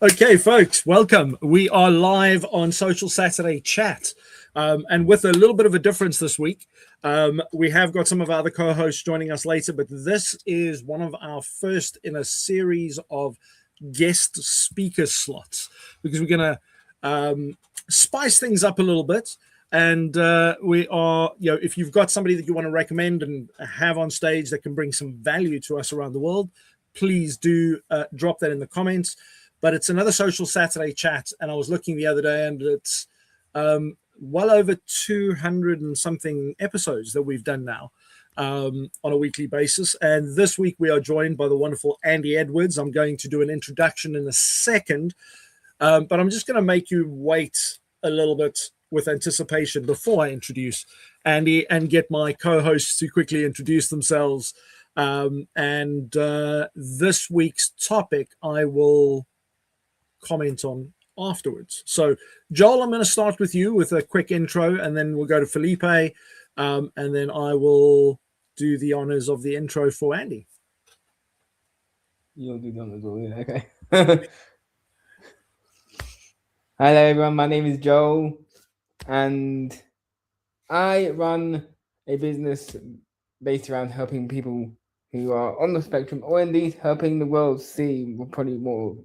Okay, folks, welcome. We are live on Social Saturday Chat. And with a little bit of a difference this week, we have got some of our other co hosts joining us later, but this is one of our first in a series of guest speaker slots because we're going to spice things up a little bit. And we are, if you've got somebody that you want to recommend and have on stage that can bring some value to us around the world, please do drop that in the comments. But it's another Social Saturday Chat, and I was looking the other day, and it's well over 200 and something episodes that we've done now on a weekly basis. And this week we are joined by the wonderful Andy Edwards. I'm going to do an introduction in a second, but I'm just going to make you wait a little bit with anticipation before I introduce Andy and get my co-hosts to quickly introduce themselves. And this week's topic I will comment on afterwards. So, Joel, I'm going to start with you with a quick intro, and then we'll go to Felipe, and then I will do the honors of the intro for Andy. You'll do the honors, yeah, okay. Hello, everyone. My name is Joel, and I run a business based around helping people who are on the spectrum, or indeed helping the world see, probably more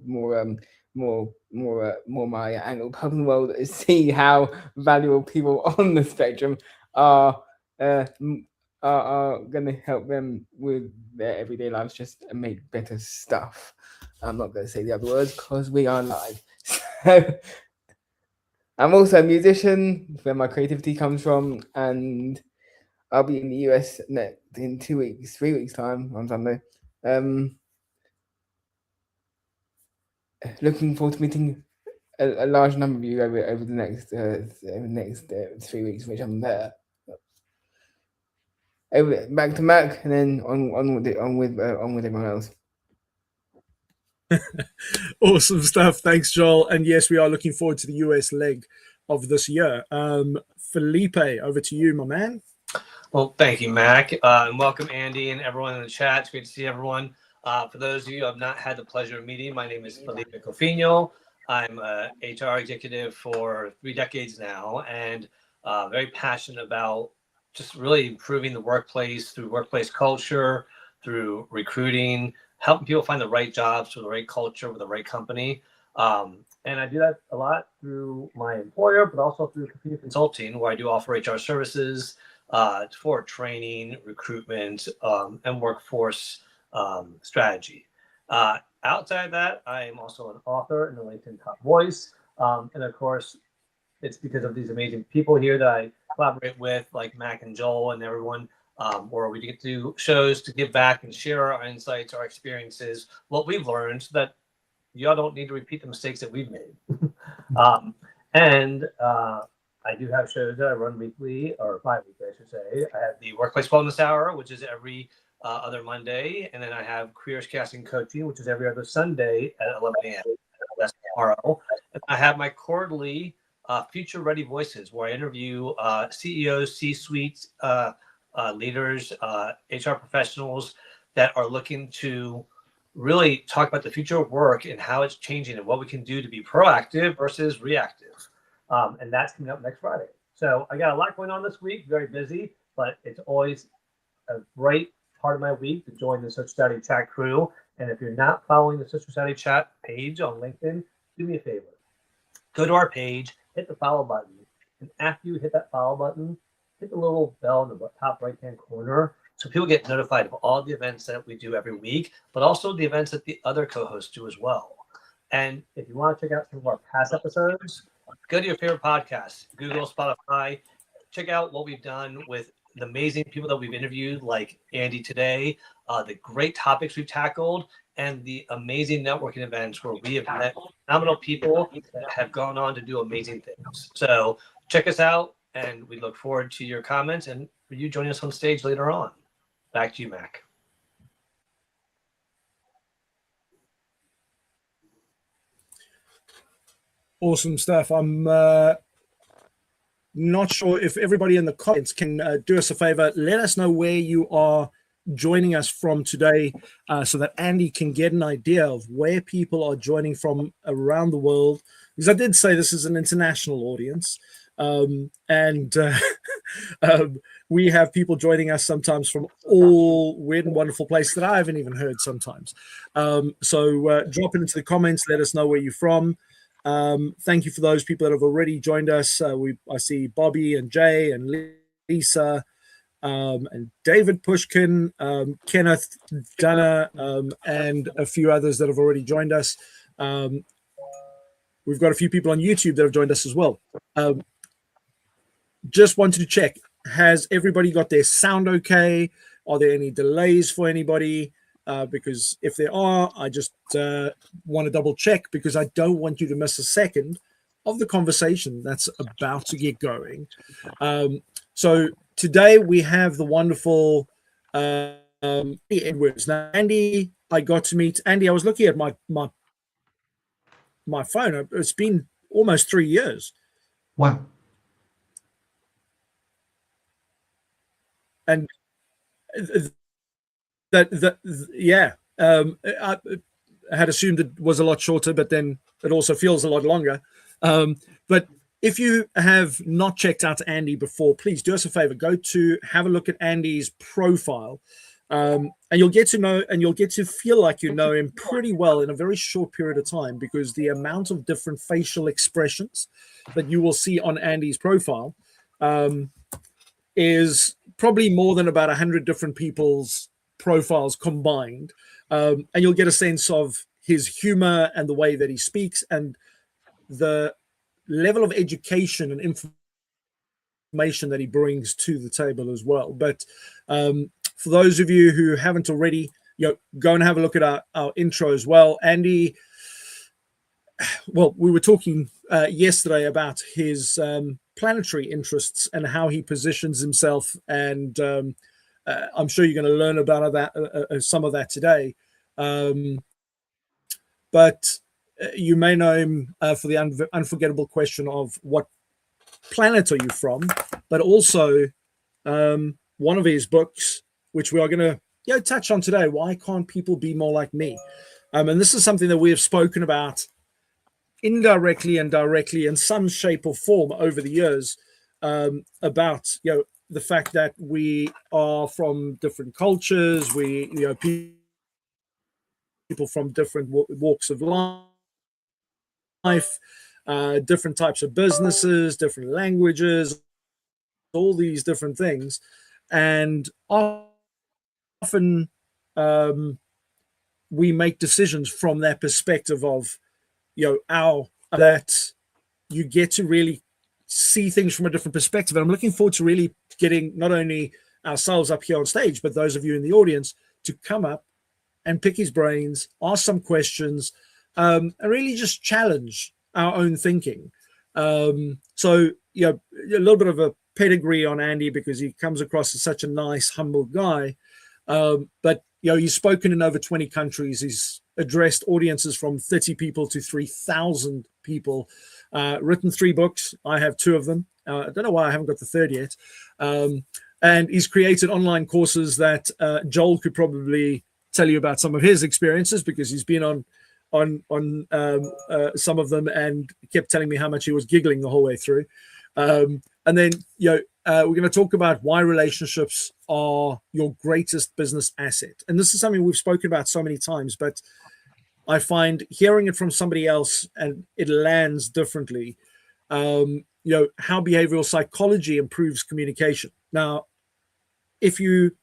my angle, helping the world see how valuable people on the spectrum are going to help them with their everyday lives, just make better stuff. I'm not going to say the other words because we are live. So I'm also a musician, where my creativity comes from, and I'll be in the US in 3 weeks time on Sunday. Looking forward to meeting a large number of you over the next 3 weeks, which I'm there. Back to Mac, and then on with everyone else. Awesome stuff. Thanks, Joel. And yes, we are looking forward to the US leg of this year. Felipe, over to you, my man. Well, thank you, Mac. And welcome, Andy, and everyone in the chat. It's great to see everyone. For those of you who have not had the pleasure of meeting, my name is Felipe Cofino. I'm an HR executive for 3 decades now, and very passionate about just really improving the workplace through workplace culture, through recruiting, helping people find the right jobs with the right culture with the right company. And I do that a lot through my employer, but also through Cofino Consulting, where I do offer HR services for training, recruitment, and workforce strategy. Outside of that, I am also an author in the LinkedIn Top Voice. And of course, it's because of these amazing people here that I collaborate with, like Mac and Joel and everyone, where we get to shows to give back and share our insights, our experiences, what we've learned, so that y'all don't need to repeat the mistakes that we've made. I do have shows that I run weekly, or bi-weekly, I should say. I have the Workplace Wellness Hour, which is every other Monday. And then I have Careers Casting Coaching, which is every other Sunday at 11 a.m. That's tomorrow. And I have my quarterly Future Ready Voices, where I interview CEOs, C-suite leaders, HR professionals that are looking to really talk about the future of work and how it's changing and what we can do to be proactive versus reactive. And that's coming up next Friday. So I got a lot going on this week, very busy, but it's always a great part of my week to join the Social Saturday Chat crew. And if you're not following the Social Saturday Chat page on LinkedIn, do me a favor. Go to our page, hit the follow button. And after you hit that follow button, hit the little bell in the top right-hand corner so people get notified of all the events that we do every week, but also the events that the other co-hosts do as well. And if you want to check out some of our past episodes, go to your favorite podcast, Google, Spotify. Check out what we've done with the amazing people that we've interviewed, like Andy today, the great topics we've tackled, and the amazing networking events where we have met phenomenal people that have gone on to do amazing things. So check us out, and we look forward to your comments and for you joining us on stage later on. Back to you, Mac. Awesome stuff. I'm not sure if everybody in the comments can do us a favor. Let us know where you are joining us from today, so that Andy can get an idea of where people are joining from around the world. Because I did say this is an international audience, and we have people joining us sometimes from all weird and wonderful places that I haven't even heard sometimes. So drop it into the comments. Let us know where you're from. Thank you for those people that have already joined us. I see Bobby and Jay and Lisa, and David Pushkin, Kenneth, Dana, and a few others that have already joined us. We've got a few people on YouTube that have joined us as well. Just wanted to check, has everybody got their sound okay? Are there any delays for anybody? Because if there are, I just want to double check, because I don't want you to miss a second of the conversation that's about to get going. So today we have the wonderful Andy Edwards. Now, Andy, I got to meet Andy. I was looking at my phone. It's been almost 3 years. Wow. And yeah, I had assumed it was a lot shorter, but then it also feels a lot longer. But if you have not checked out Andy before, please do us a favor. Go to have a look at Andy's profile, and you'll get to know, and you'll get to feel like you know him pretty well in a very short period of time, because the amount of different facial expressions that you will see on Andy's profile is probably more than about 100 different people's profiles combined. And you'll get a sense of his humor and the way that he speaks and the level of education and information that he brings to the table as well. But for those of you who haven't already, go and have a look at our intro as well. Andy, well, we were talking yesterday about his planetary interests and how he positions himself, and I'm sure you're going to learn about that, some of that today. But you may know him for the unforgettable question of what planet are you from, but also one of his books, which we are going to touch on today. Why can't people be more like me? And this is something that we have spoken about indirectly and directly in some shape or form over the years, about the fact that we are from different cultures, we people from different walks of life, different types of businesses, different languages, all these different things, and often we make decisions from that perspective of that you get to really see things from a different perspective. And I'm looking forward to really getting not only ourselves up here on stage, but those of you in the audience to come up and pick his brains, ask some questions, and really just challenge our own thinking. So, a little bit of a pedigree on Andy, because he comes across as such a nice, humble guy. But, he's spoken in over 20 countries. He's addressed audiences from 30 people to 3,000 people, written 3 books. I have 2 of them. I don't know why I haven't got the 3rd yet. And he's created online courses that Joel could probably tell you about some of his experiences, because he's been on some of them and kept telling me how much he was giggling the whole way through. And then, we're going to talk about why relationships are your greatest business asset. And this is something we've spoken about so many times, but I find hearing it from somebody else and it lands differently. How behavioral psychology improves communication. Now, if you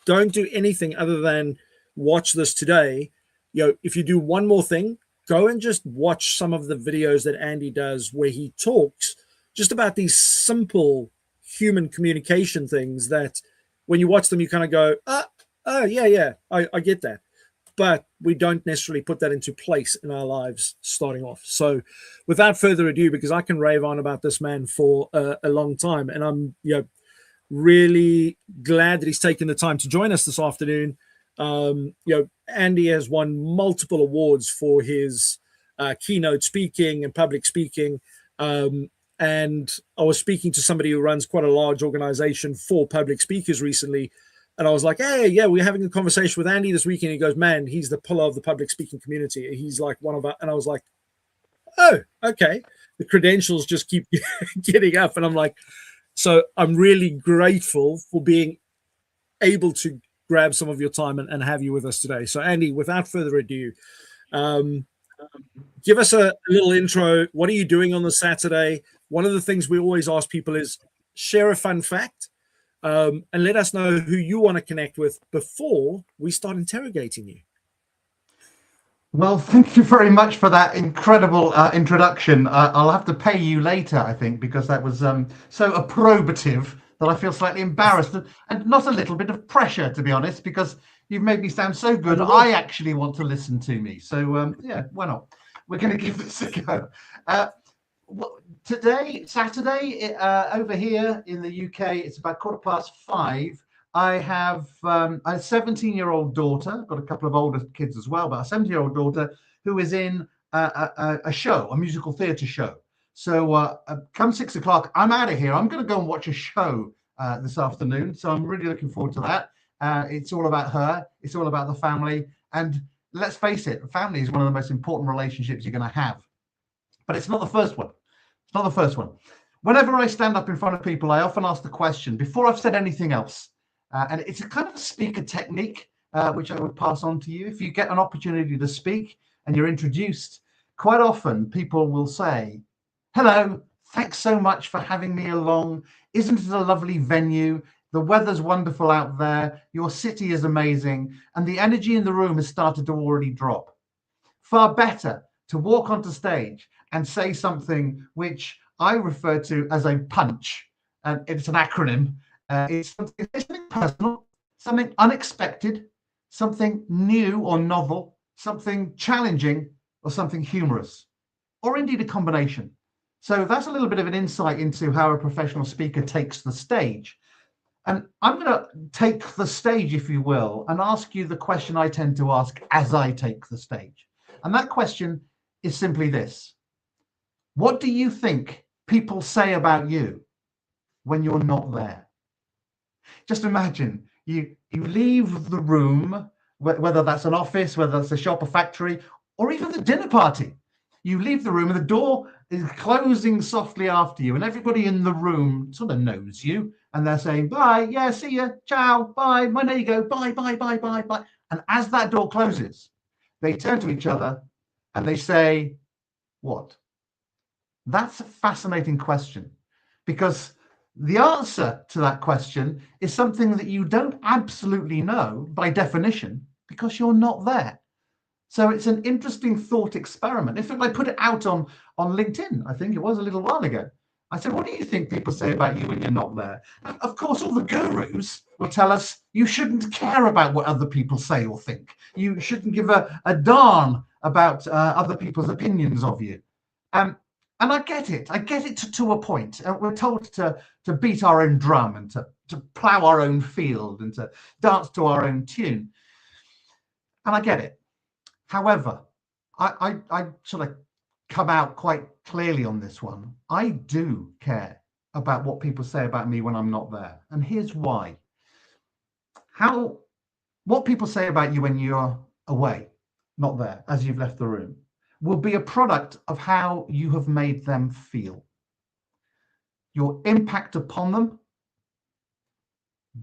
don't do anything other than watch this today, if you do one more thing, go and just watch some of the videos that Andy does where he talks just about these simple human communication things that when you watch them, you kind of go, yeah, I get that. But we don't necessarily put that into place in our lives starting off. So without further ado, because I can rave on about this man for a long time, and I'm really glad that he's taken the time to join us this afternoon. Andy has won multiple awards for his keynote speaking and public speaking. And I was speaking to somebody who runs quite a large organization for public speakers recently, And I was like, hey, yeah, we're having a conversation with Andy this weekend. He goes, man, he's the pillar of the public speaking community. He's like one of our, and I was like, oh, okay. The credentials just keep getting up. And I'm like, so I'm really grateful for being able to grab some of your time and have you with us today. So Andy, without further ado, give us a little intro. What are you doing on the Saturday? One of the things we always ask people is share a fun fact. And let us know who you want to connect with before we start interrogating you. Well, thank you very much for that incredible introduction. I'll have to pay you later, I think, because that was so approbative that I feel slightly embarrassed and not a little bit of pressure, to be honest, because you've made me sound so good. I actually want to listen to me. So, yeah, why not? We're going to give this a go. Today, Saturday, over here in the UK, it's about 5:15. I have a 17-year-old daughter, got a couple of older kids as well, but a 17-year-old daughter who is in a show, a musical theatre show. So come 6 o'clock, I'm out of here. I'm going to go and watch a show this afternoon. So I'm really looking forward to that. It's all about her. It's all about the family. And let's face it, family is one of the most important relationships you're going to have. But it's not the first one. It's not the first one. Whenever I stand up in front of people, I often ask the question before I've said anything else. And it's a kind of a speaker technique, which I would pass on to you. If you get an opportunity to speak and you're introduced, quite often people will say, hello, thanks so much for having me along. Isn't it a lovely venue? The weather's wonderful out there. Your city is amazing. And the energy in the room has started to already drop. Far better to walk onto stage and say something which I refer to as a punch. And it's an acronym. It's something personal, something unexpected, something new or novel, something challenging, or something humorous, or indeed a combination. So that's a little bit of an insight into how a professional speaker takes the stage. And I'm going to take the stage, if you will, and ask you the question I tend to ask as I take the stage. And that question is simply this. What do you think people say about you when you're not there? Just imagine you leave the room, whether that's an office, whether that's a shop, a factory, or even the dinner party. You leave the room and the door is closing softly after you, and everybody in the room sort of knows you, and they're saying, bye, yeah, see ya, ciao, bye, there you go, bye, bye, bye, bye, bye. And as that door closes, they turn to each other and they say, what? That's a fascinating question, because the answer to that question is something that you don't absolutely know by definition because you're not there. So it's an interesting thought experiment. In fact, I put it out on LinkedIn, I think it was a little while ago. I said, what do you think people say about you when you're not there? And of course, all the gurus will tell us you shouldn't care about what other people say or think. You shouldn't give a darn about other people's opinions of you. And I get it. I get it to a point. We're told to beat our own drum and to plow our own field and to dance to our own tune. And I get it. However, I sort of come out quite clearly on this one. I do care about what people say about me when I'm not there. And here's why. What people say about you when you're away, not there, as you've left the room, will be a product of how you have made them feel. Your impact upon them,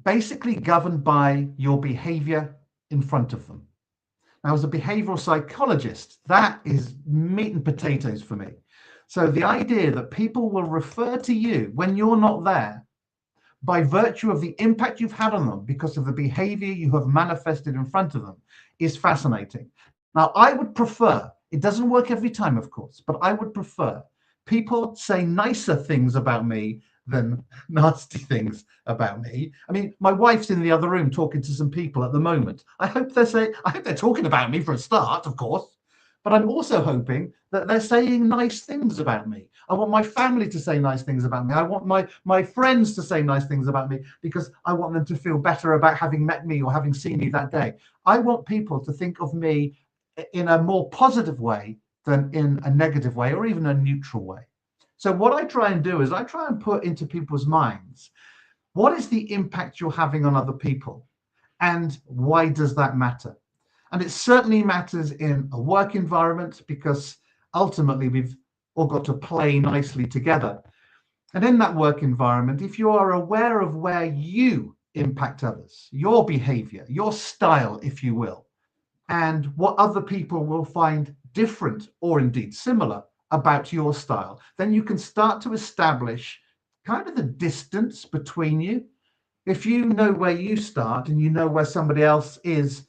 basically governed by your behavior in front of them. Now, as a behavioral psychologist, that is meat and potatoes for me. So the idea that people will refer to you when you're not there by virtue of the impact you've had on them because of the behavior you have manifested in front of them is fascinating. Now, I would prefer, it doesn't work every time, of course, but I would prefer people say nicer things about me than nasty things about me. I mean, my wife's in the other room talking to some people at the moment. I hope they're talking about me for a start, of course, but I'm also hoping that they're saying nice things about me. I want my family to say nice things about me. I want my friends to say nice things about me because I want them to feel better about having met me or having seen me that day. I want people to think of me in a more positive way than in a negative way or even a neutral way. So what I try and do is I try and put into people's minds, what is the impact you're having on other people? And why does that matter? And it certainly matters in a work environment, because ultimately we've all got to play nicely together. And in that work environment, if you are aware of where you impact others, your behavior, your style, if you will, and what other people will find different or indeed similar about your style, then you can start to establish kind of the distance between you. If you know where you start and you know where somebody else is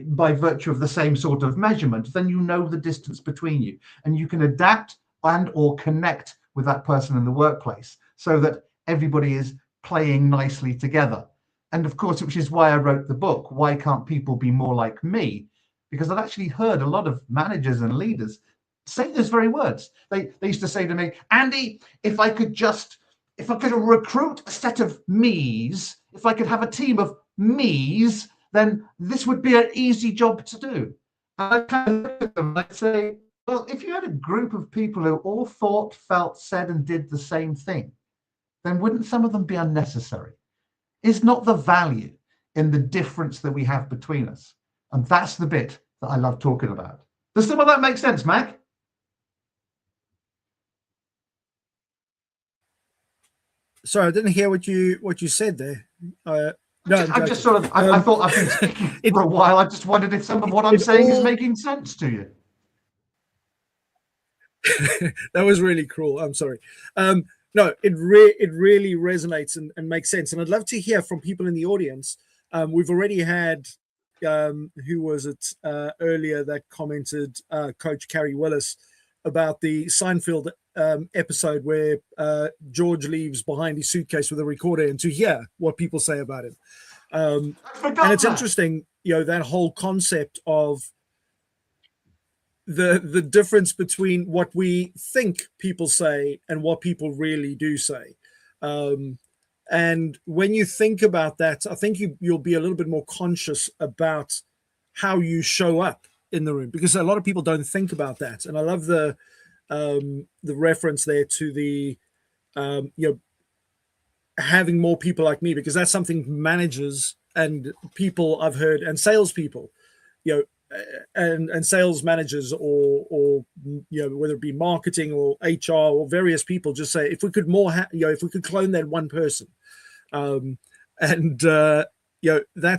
by virtue of the same sort of measurement, then you know the distance between you, and you can adapt and or connect with that person in the workplace so that everybody is playing nicely together. And of course, which is why I wrote the book, Why Can't People Be More Like Me? Because I've actually heard a lot of managers and leaders say those very words. They used to say to me, Andy, if I could recruit a set of me's, if I could have a team of me's, then this would be an easy job to do. And I kind of look at them and I'd say, well, if you had a group of people who all thought, felt, said, and did the same thing, then wouldn't some of them be unnecessary? Is not the value in the difference that we have between us? And that's the bit that I love talking about. Does some of that make sense, Mac? Sorry, I didn't hear what you said there. No, I'm just sort of, I thought I've been speaking for a while. I just wondered if some of what I'm saying is making sense to you. That was really cruel. I'm sorry. No, it really resonates and makes sense. And I'd love to hear from people in the audience. We've already had, who was it earlier that commented, Coach Carrie Willis, about the Seinfeld episode where George leaves behind his suitcase with a recorder, and to hear what people say about it. And it's interesting, that whole concept of the difference between what we think people say and what people really do say. And when you think about that, I think you'll be a little bit more conscious about how you show up in the room, because a lot of people don't think about that. And I love the reference there to the having more people like me, because that's something managers and people I've heard, and salespeople, and sales managers or whether it be marketing or HR or various people, just say, if we could if we could clone that one person, that's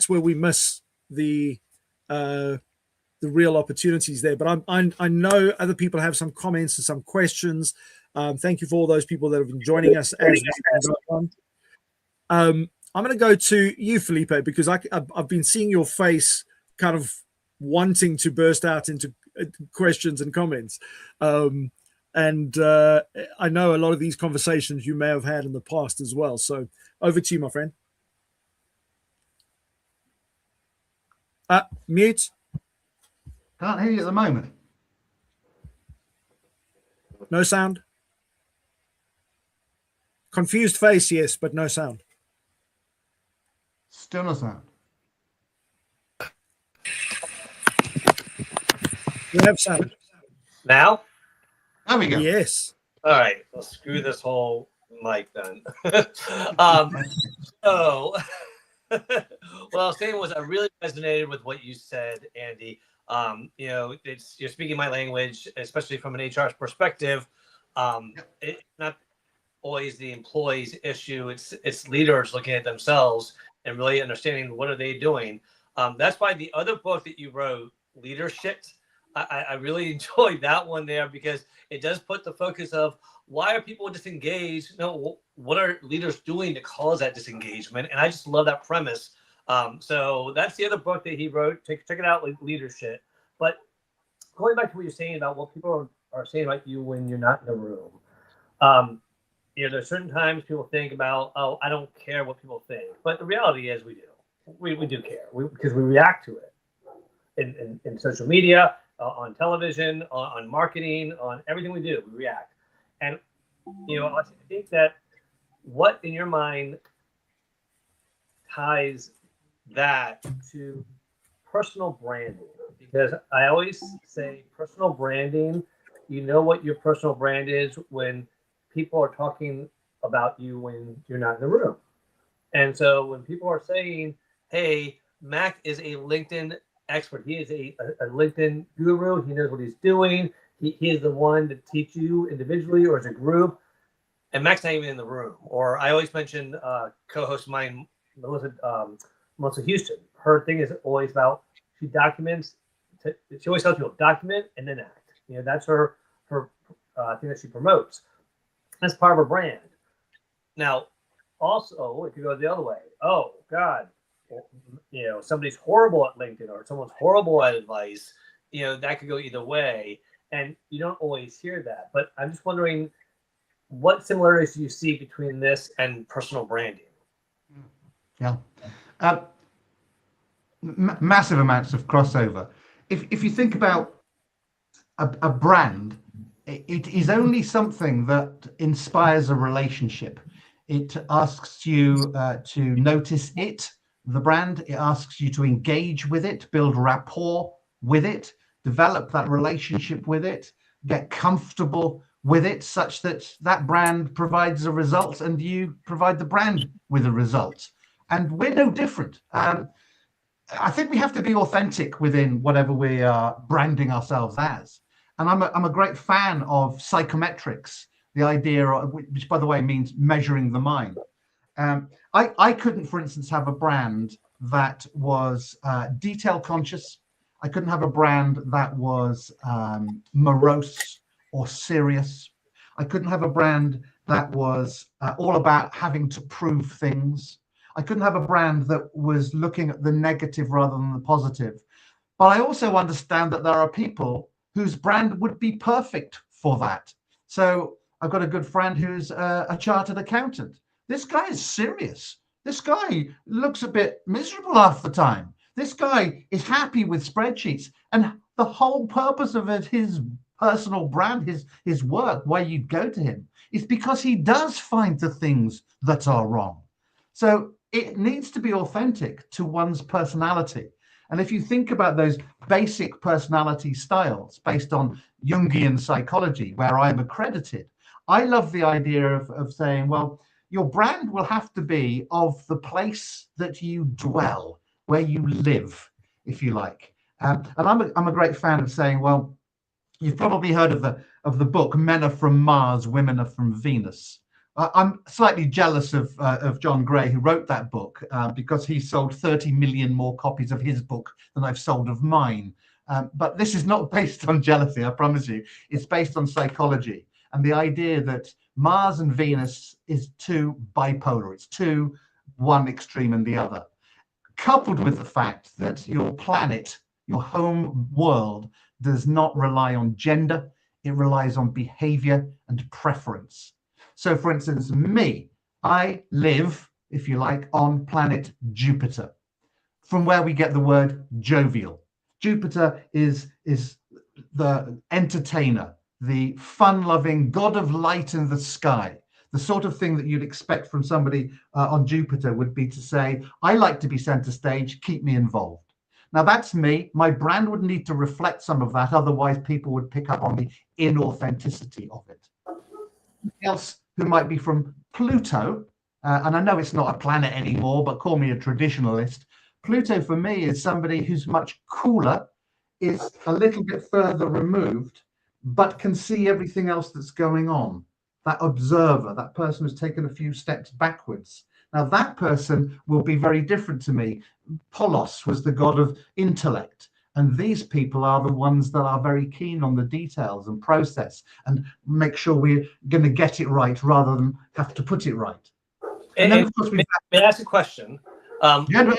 where we miss the real opportunities there. But I know other people have some comments and some questions. Thank you for all those people that have been joining us as we go on. I'm going to go to you, Felipe, because I've been seeing your face kind of wanting to burst out into questions and comments. And I know a lot of these conversations you may have had in the past as well. So over to you, my friend. Mute. Can't hear you at the moment. No sound. Confused face, yes, but no sound. Still no sound. We have sound. Now? There we go. Yes. All right. Well, screw this whole mic then. So what I was saying was I really resonated with what you said, Andy. You're speaking my language, especially from an HR perspective. It's not always the employee's issue. It's leaders looking at themselves and really understanding what are they doing. That's why the other book that you wrote, Leadership, I really enjoyed that one there, because it does put the focus of why are people disengaged? What are leaders doing to cause that disengagement? And I just love that premise. So that's the other book that he wrote. Check it out, Leadership. But going back to what you're saying about what people are saying about you when you're not in the room. There's certain times people think about, oh, I don't care what people think. But the reality is we do. We do care because we react to it in social media, on television, on marketing, on everything we do, we react. And, I think that what in your mind ties that to personal branding? Because I always say personal branding, you know what your personal brand is when people are talking about you when you're not in the room. And so when people are saying, hey, Mac is a LinkedIn expert. He is a LinkedIn guru. He knows what he's doing. He is the one to teach you individually or as a group. And Mac's not even in the room. Or I always mention co-host mine, Melissa Houston. Her thing is always about, she documents. She always tells people document and then act. That's her thing that she promotes. That's part of her brand. Now, also, it could go the other way. Oh God, somebody's horrible at LinkedIn or someone's horrible at advice. That could go either way, and you don't always hear that. But I'm just wondering, what similarities do you see between this and personal branding? Yeah, massive amounts of crossover. If you think about a brand, it is only something that inspires a relationship. It asks you to notice the brand. It asks you to engage with it, build rapport with it, develop that relationship with it, get comfortable with it, such that that brand provides a result and you provide the brand with a result. And we're no different. I think we have to be authentic within whatever we are branding ourselves as. And I'm a great fan of psychometrics, the idea of, which by the way means measuring the mind. I couldn't, for instance, have a brand that was detail conscious. I couldn't have a brand that was morose or serious. I couldn't have a brand that was all about having to prove things. I couldn't have a brand that was looking at the negative rather than the positive. But I also understand that there are people whose brand would be perfect for that. So I've got a good friend who's a chartered accountant. This guy is serious. This guy looks a bit miserable half the time. This guy is happy with spreadsheets. And the whole purpose of it, his personal brand, his work, why you'd go to him, is because he does find the things that are wrong. So it needs to be authentic to one's personality. And if you think about those basic personality styles based on Jungian psychology, where I'm accredited, I love the idea of saying, well, your brand will have to be of the place that you dwell, where you live, if you like. And I'm a great fan of saying, well, you've probably heard of the book Men Are From Mars, Women Are From Venus. I'm slightly jealous of John Gray, who wrote that book, because he sold 30 million more copies of his book than I've sold of mine. But this is not based on jealousy, I promise you. It's based on psychology and the idea that Mars and Venus is too bipolar. It's too one extreme and the other, coupled with the fact that your planet, your home world, does not rely on gender. It relies on behavior and preference. So, for instance, me, I live, if you like, on planet Jupiter, from where we get the word jovial. Jupiter is the entertainer, the fun-loving god of light in the sky. The sort of thing that you'd expect from somebody on Jupiter would be to say, I like to be center stage, keep me involved. Now, that's me. My brand would need to reflect some of that. Otherwise, people would pick up on the inauthenticity of it. Else who might be from Pluto, and I know it's not a planet anymore, but call me a traditionalist. Pluto for me is somebody who's much cooler, is a little bit further removed, but can see everything else that's going on. That observer, that person who's taken a few steps backwards. Now that person will be very different to me. Polos was the god of intellect. And these people are the ones that are very keen on the details and process and make sure we're going to get it right rather than have to put it right. And then, of course, may I ask a question? Yeah,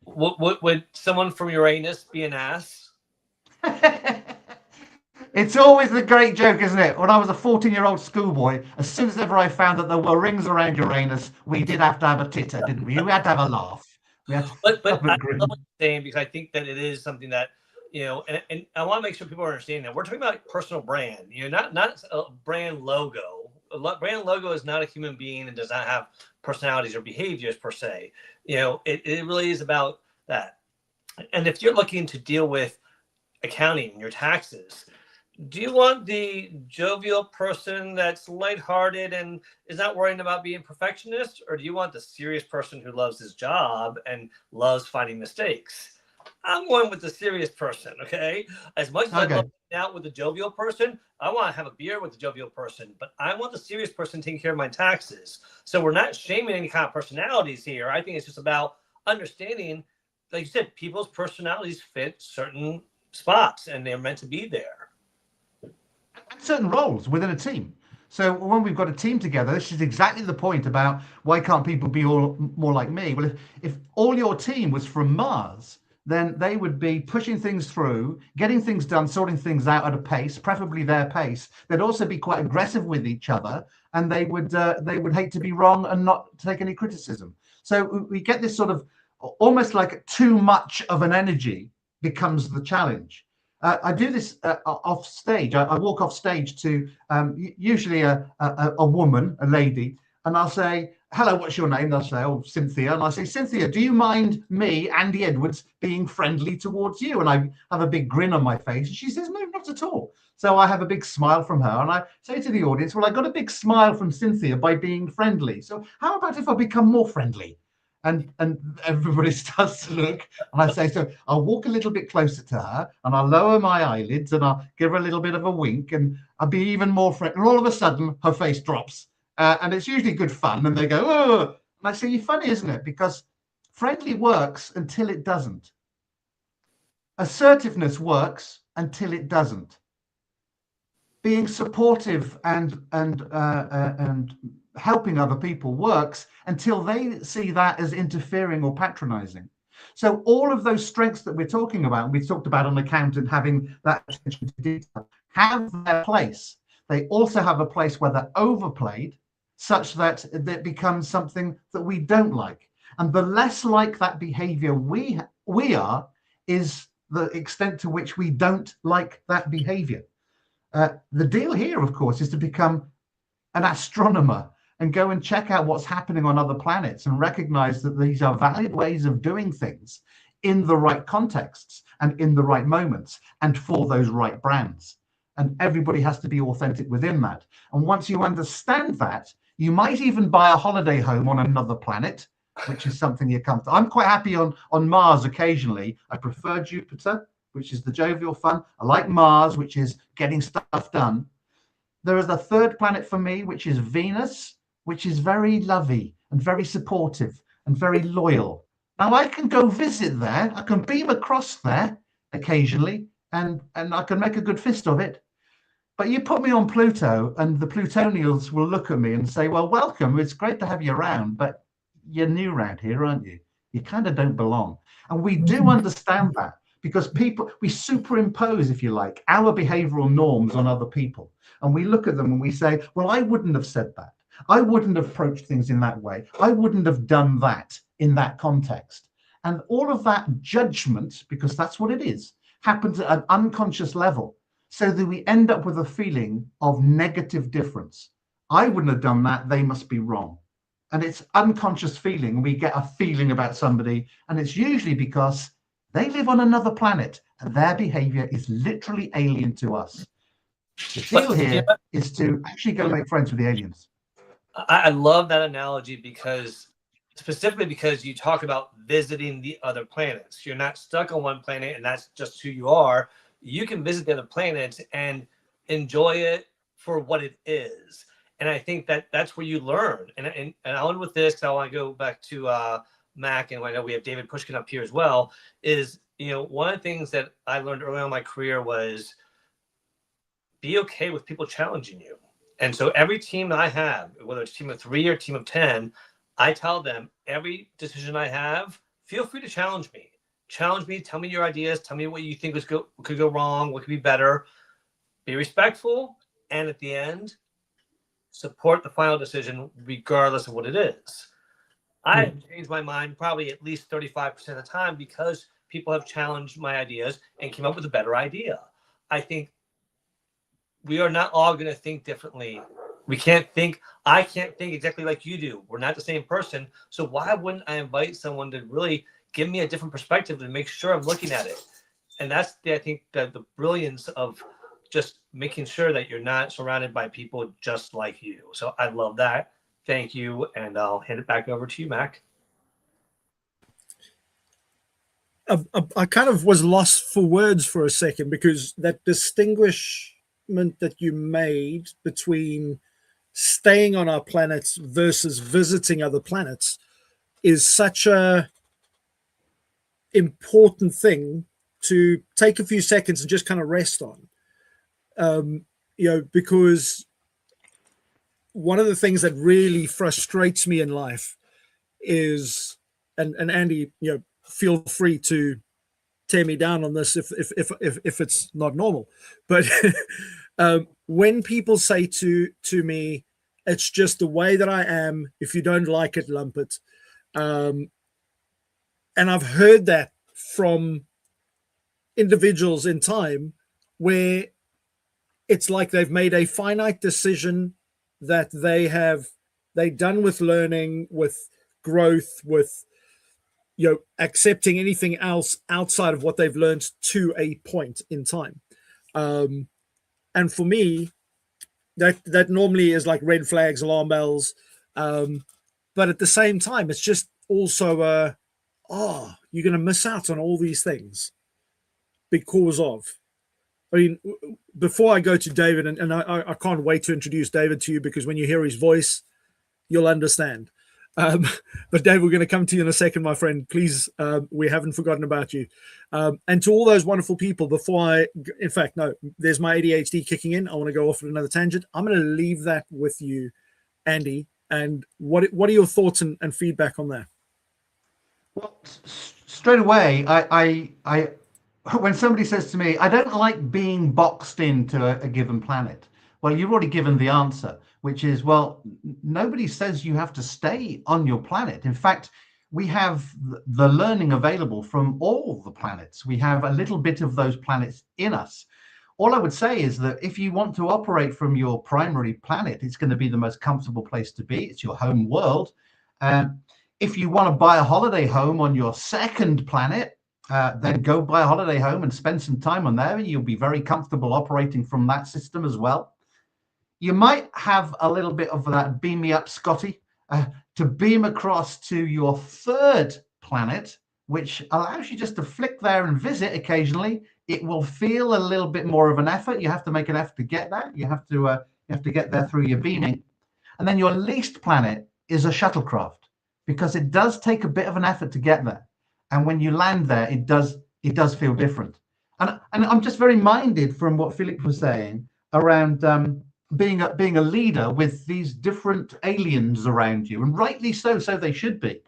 would someone from Uranus be an ass? It's always the great joke, isn't it? When I was a 14-year-old schoolboy, as soon as ever I found that there were rings around Uranus, we did have to have a titter, didn't we? We had to have a laugh. But I love what you're saying, because I think that it is something that, and I want to make sure people understand that we're talking about personal brand, not a brand logo. A brand logo is not a human being and does not have personalities or behaviors per se. It really is about that. And if you're looking to deal with accounting, your taxes, Do you want the jovial person that's lighthearted and is not worrying about being perfectionist, or do you want the serious person who loves his job and loves finding mistakes? I'm going with the serious person, okay? As much as I love hanging out with the jovial person, I want to have a beer with the jovial person, but I want the serious person taking care of my taxes. So we're not shaming any kind of personalities here. I think it's just about understanding, like you said, people's personalities fit certain spots and they're meant to be there. Certain roles within a team. So when we've got a team together, this is exactly the point about why can't people be all more like me? Well, if all your team was from Mars, then they would be pushing things through, getting things done, sorting things out at a pace, preferably their pace. They'd also be quite aggressive with each other, and they would hate to be wrong and not take any criticism. So we get this sort of almost like too much of an energy becomes the challenge. I do this off stage. I walk off stage to usually a woman, a lady, and I'll say, "Hello, what's your name?" They'll say, "Oh, Cynthia." And I say, "Cynthia, do you mind me, Andy Edwards, being friendly towards you?" And I have a big grin on my face. And she says, "No, not at all." So I have a big smile from her. And I say to the audience, "Well, I got a big smile from Cynthia by being friendly. So how about if I become more friendly?" And everybody starts to look, and I say, so I'll walk a little bit closer to her, and I'll lower my eyelids, and I'll give her a little bit of a wink, and I'll be even more friendly. And all of a sudden, her face drops, and it's usually good fun. And they go, "Oh!" And I say, "You're funny, isn't it? Because friendly works until it doesn't. Assertiveness works until it doesn't. Being supportive and helping other people works until they see that as interfering or patronizing." So all of those strengths that we're talking about, we talked about an accountant having that attention to detail, have their place. They also have a place where they're overplayed, such that it becomes something that we don't like. And the less like that behavior we are, is the extent to which we don't like that behavior. The deal here, of course, is to become an astronomer and go and check out what's happening on other planets and recognize that these are valid ways of doing things in the right contexts and in the right moments and for those right brands. And everybody has to be authentic within that. And once you understand that, you might even buy a holiday home on another planet, which is something you come to. I'm quite happy on Mars occasionally. I prefer Jupiter, which is the jovial fun. I like Mars, which is getting stuff done. There is a third planet for me, which is Venus, which is very lovey and very supportive and very loyal. Now I can go visit there. I can beam across there occasionally, and I can make a good fist of it. But you put me on Pluto, and the Plutonians will look at me and say, "Well, welcome. It's great to have you around, but you're new around here, aren't you? You kind of don't belong." And we do understand that, because we superimpose, if you like, our behavioral norms on other people. And we look at them and we say, "Well, I wouldn't have said that. I wouldn't have approached things in that way. I wouldn't have done that in that context." And all of that judgment, because that's what it is, happens at an unconscious level, so that we end up with a feeling of negative difference. I wouldn't have done that. They must be wrong. And it's unconscious feeling. We get a feeling about somebody, and it's usually because they live on another planet and their behavior is literally alien to us. The deal here is to actually go make friends with the aliens. I love that analogy, because specifically because you talk about visiting the other planets. You're not stuck on one planet and that's just who you are. You can visit the other planets and enjoy it for what it is. And I think that that's where you learn. And I'll end with this, because I want to go back to Mac, and I know we have David Pushkin up here as well, is, one of the things that I learned early on in my career was be okay with people challenging you. And so every team that I have, whether it's team of 3 or team of 10, I tell them every decision I have, feel free to challenge me. Challenge me, tell me your ideas, tell me what you think could go wrong, what could be better. Be respectful, and at the end, support the final decision regardless of what it is. I have changed my mind probably at least 35% of the time, because people have challenged my ideas and came up with a better idea. I think we are not all going to think differently. I can't think exactly like you do. We're not the same person. So why wouldn't I invite someone to really give me a different perspective and make sure I'm looking at it? And that's I think the brilliance of just making sure that you're not surrounded by people just like you. So I love that. Thank you. And I'll hand it back over to you, Mac. I kind of was lost for words for a second, because that distinguishment that you made between staying on our planets versus visiting other planets is such a important thing to take a few seconds and just kind of rest on. Because one of the things that really frustrates me in life is, and Andy, feel free to tear me down on this if it's not normal, but when people say to me, it's just the way that I am, if you don't like it, lump it. And I've heard that from individuals in time where it's like they've made a finite decision that they're done with learning, with growth, with accepting anything else outside of what they've learned to a point in time. And for me, that normally is like red flags, alarm bells. But at the same time, it's just also you're going to miss out on all these things because of. I mean, before I go to David, and I can't wait to introduce David to you, because when you hear his voice, you'll understand. But Dave, we're going to come to you in a second, my friend. Please, we haven't forgotten about you. And to all those wonderful people, there's my ADHD kicking in. I want to go off on another tangent. I'm going to leave that with you, Andy. And what are your thoughts and feedback on that? Well, straight away, I when somebody says to me, I don't like being boxed into a given planet. Well, you've already given the answer, which is, well, nobody says you have to stay on your planet. In fact, we have the learning available from all the planets. We have a little bit of those planets in us. All I would say is that if you want to operate from your primary planet, it's going to be the most comfortable place to be. It's your home world. If you want to buy a holiday home on your second planet, then go buy a holiday home and spend some time on there. You'll be very comfortable operating from that system as well. You might have a little bit of that beam me up, Scotty, to beam across to your third planet, which allows you just to flick there and visit occasionally. It will feel a little bit more of an effort. You have to make an effort to get there. You have to get there through your beaming. And then your least planet is a shuttlecraft, because it does take a bit of an effort to get there. And when you land there, it does feel different. And I'm just very minded from what Philip was saying around being a leader with these different aliens around you, and rightly so they should be.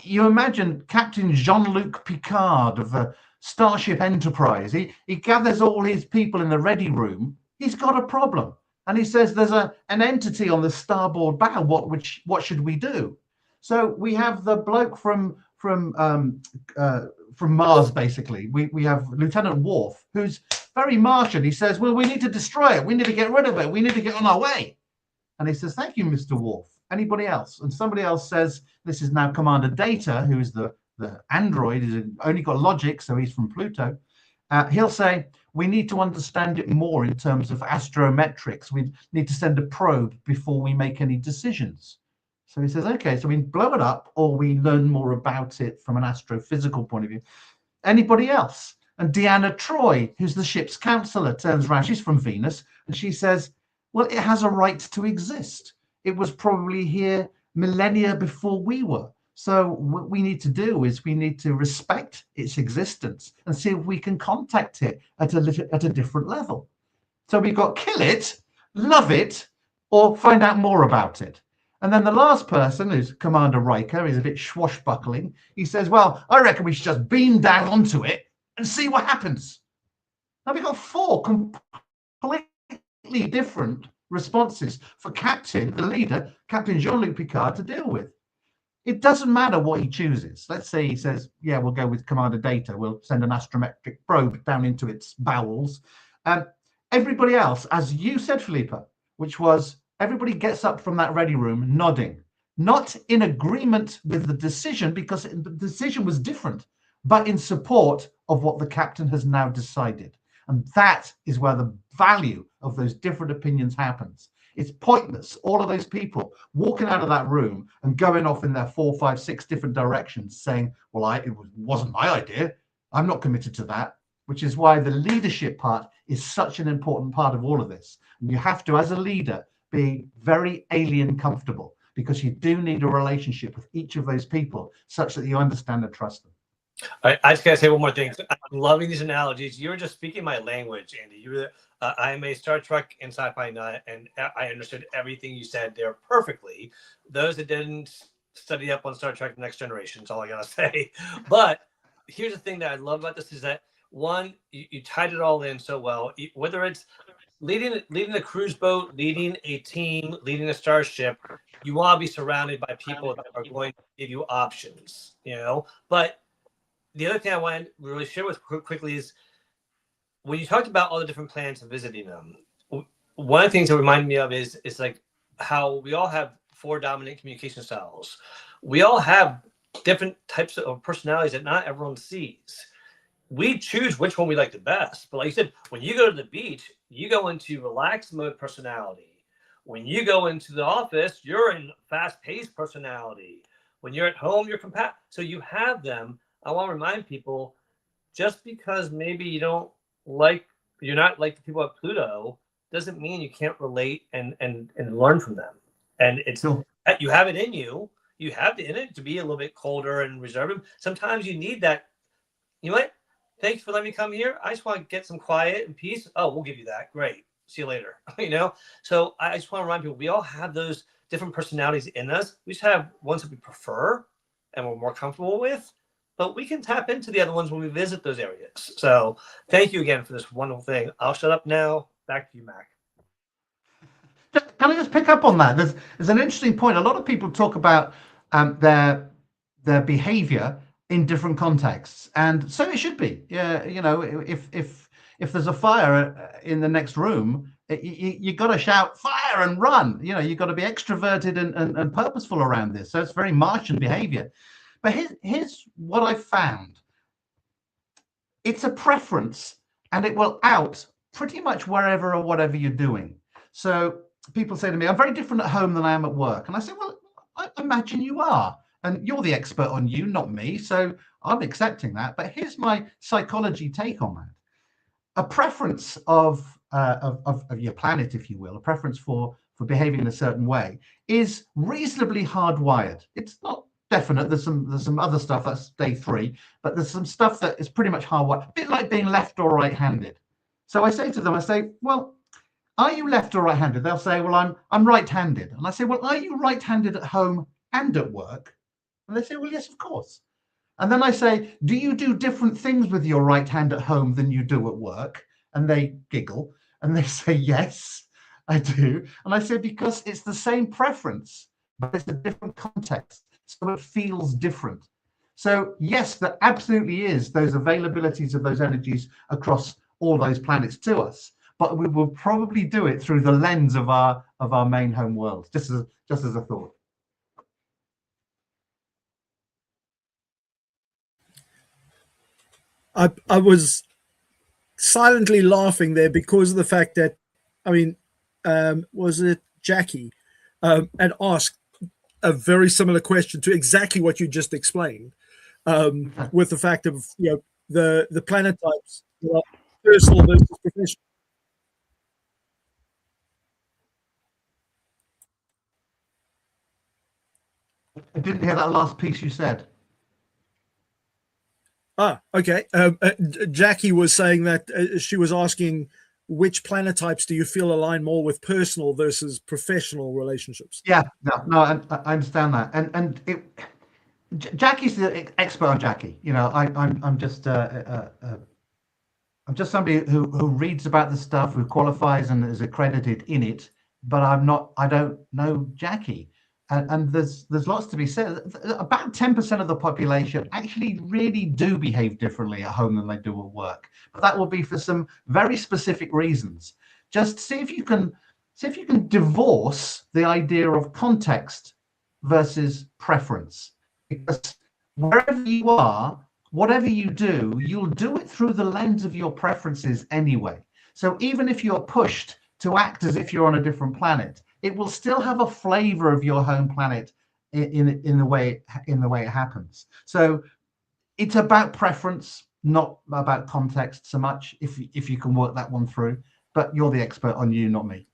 You imagine Captain Jean-Luc Picard of the Starship Enterprise. He gathers all his people in the ready room. He's got a problem, and he says there's an entity on the starboard bow. What should we do? So we have the bloke from Mars, basically. We have Lieutenant Worf, who's very Martian. He says, well, we need to destroy it. We need to get rid of it. We need to get on our way. And he says, thank you, Mr. Worf. Anybody else? And somebody else says, this is now Commander Data, who is the android, he's only got logic, so he's from Pluto. He'll say, we need to understand it more in terms of astrometrics. We need to send a probe before we make any decisions. So he says, okay, so we blow it up, or we learn more about it from an astrophysical point of view. Anybody else? And Deanna Troi, who's the ship's counselor, turns around. She's from Venus, and she says, well, it has a right to exist. It was probably here millennia before we were. So what we need to do is we need to respect its existence and see if we can contact it at a different level. So we've got kill it, love it, or find out more about it. And then the last person, who's Commander Riker, is a bit swashbuckling. He says, well, I reckon we should just beam down onto it and see what happens. Now we've got four completely different responses for Captain, the leader, Captain Jean-Luc Picard, to deal with. It doesn't matter what he chooses. Let's say he says, yeah, we'll go with Commander Data. We'll send an astrometric probe down into its bowels. Everybody else, as you said, Philippa, which was, everybody gets up from that ready room nodding, not in agreement with the decision, because the decision was different, but in support of what the captain has now decided. And that is where the value of those different opinions happens. It's pointless, all of those people walking out of that room and going off in their 4, 5, 6 different directions saying, well, it wasn't my idea. I'm not committed to that, which is why the leadership part is such an important part of all of this. And you have to, as a leader, be very alien comfortable, because you do need a relationship with each of those people such that you understand and trust them. I just gotta say one more thing. I'm loving these analogies. You were just speaking my language, Andy. You were. I am a Star Trek and sci-fi nut, and I understood everything you said there perfectly. Those that didn't study up on Star Trek: The Next Generation, is all I gotta say. But here's the thing that I love about this is that one, you tied it all in so well. Whether it's leading a cruise boat, leading a team, leading a starship, you want to be surrounded by people that are going to give you options. But the other thing I want to really share with quickly is when you talked about all the different planets and visiting them, one of the things that reminded me of is like how we all have 4 dominant communication styles. We all have different types of personalities that not everyone sees. We choose which one we like the best. But like you said, when you go to the beach, you go into relaxed mode personality. When you go into the office, you're in fast-paced personality. When you're at home, you're compact. So you have them. I want to remind people, just because maybe you're not like the people at Pluto, doesn't mean you can't relate and learn from them. And it's you have it in you. You have it in it to be a little bit colder and reserved. Sometimes you need that. You know what? Thanks for letting me come here. I just want to get some quiet and peace. Oh, we'll give you that. Great. See you later. So I just want to remind people, we all have those different personalities in us. We just have ones that we prefer and we're more comfortable with. But we can tap into the other ones when we visit those areas. So thank you again for this wonderful thing. I'll shut up now. Back to you, Mac. Can I just pick up on that? There's an interesting point. A lot of people talk about their behavior in different contexts, and so it should be. Yeah, if there's a fire in the next room, you got to shout fire and run. You got to be extroverted and purposeful around this. So it's very Martian behavior. But here's what I found. It's a preference, and it will out pretty much wherever or whatever you're doing. So people say to me, I'm very different at home than I am at work. And I say, well, I imagine you are. And you're the expert on you, not me. So I'm accepting that. But here's my psychology take on that. A preference of your planet, if you will, a preference for behaving in a certain way is reasonably hardwired. It's not definite. There's some other stuff that's day 3, but there's some stuff that is pretty much hardwired, a bit like being left or right-handed. So I say to them, well, are you left or right-handed? They'll say, well, I'm right-handed. And I say, well, are you right-handed at home and at work? And they say, well, yes, of course. And then I say, do you do different things with your right hand at home than you do at work? And they giggle and they say, yes, I do. And I say, because it's the same preference, but it's a different context. So it feels different. So yes, there absolutely is those availabilities of those energies across all those planets to us, but we will probably do it through the lens of our main home world, just as a thought. I was silently laughing there because of the fact that, was it Jackie, and asked a very similar question to exactly what you just explained, with the fact of the planet types, personal versus professional. I didn't hear that last piece you said. Okay. Jackie was saying that she was asking which planet types do you feel align more with personal versus professional relationships? Yeah, no, I understand that, and Jackie's the expert on Jackie. I'm just somebody who reads about the stuff, who qualifies and is accredited in it, but I don't know Jackie. And there's lots to be said. About 10% of the population actually really do behave differently at home than they do at work. But that will be for some very specific reasons. Just see if you can divorce the idea of context versus preference. Because wherever you are, whatever you do, you'll do it through the lens of your preferences anyway. So even if you're pushed to act as if you're on a different planet, it will still have a flavor of your home planet in the way it happens. So it's about preference, not about context so much, if you can work that one through. But you're the expert on you, not me.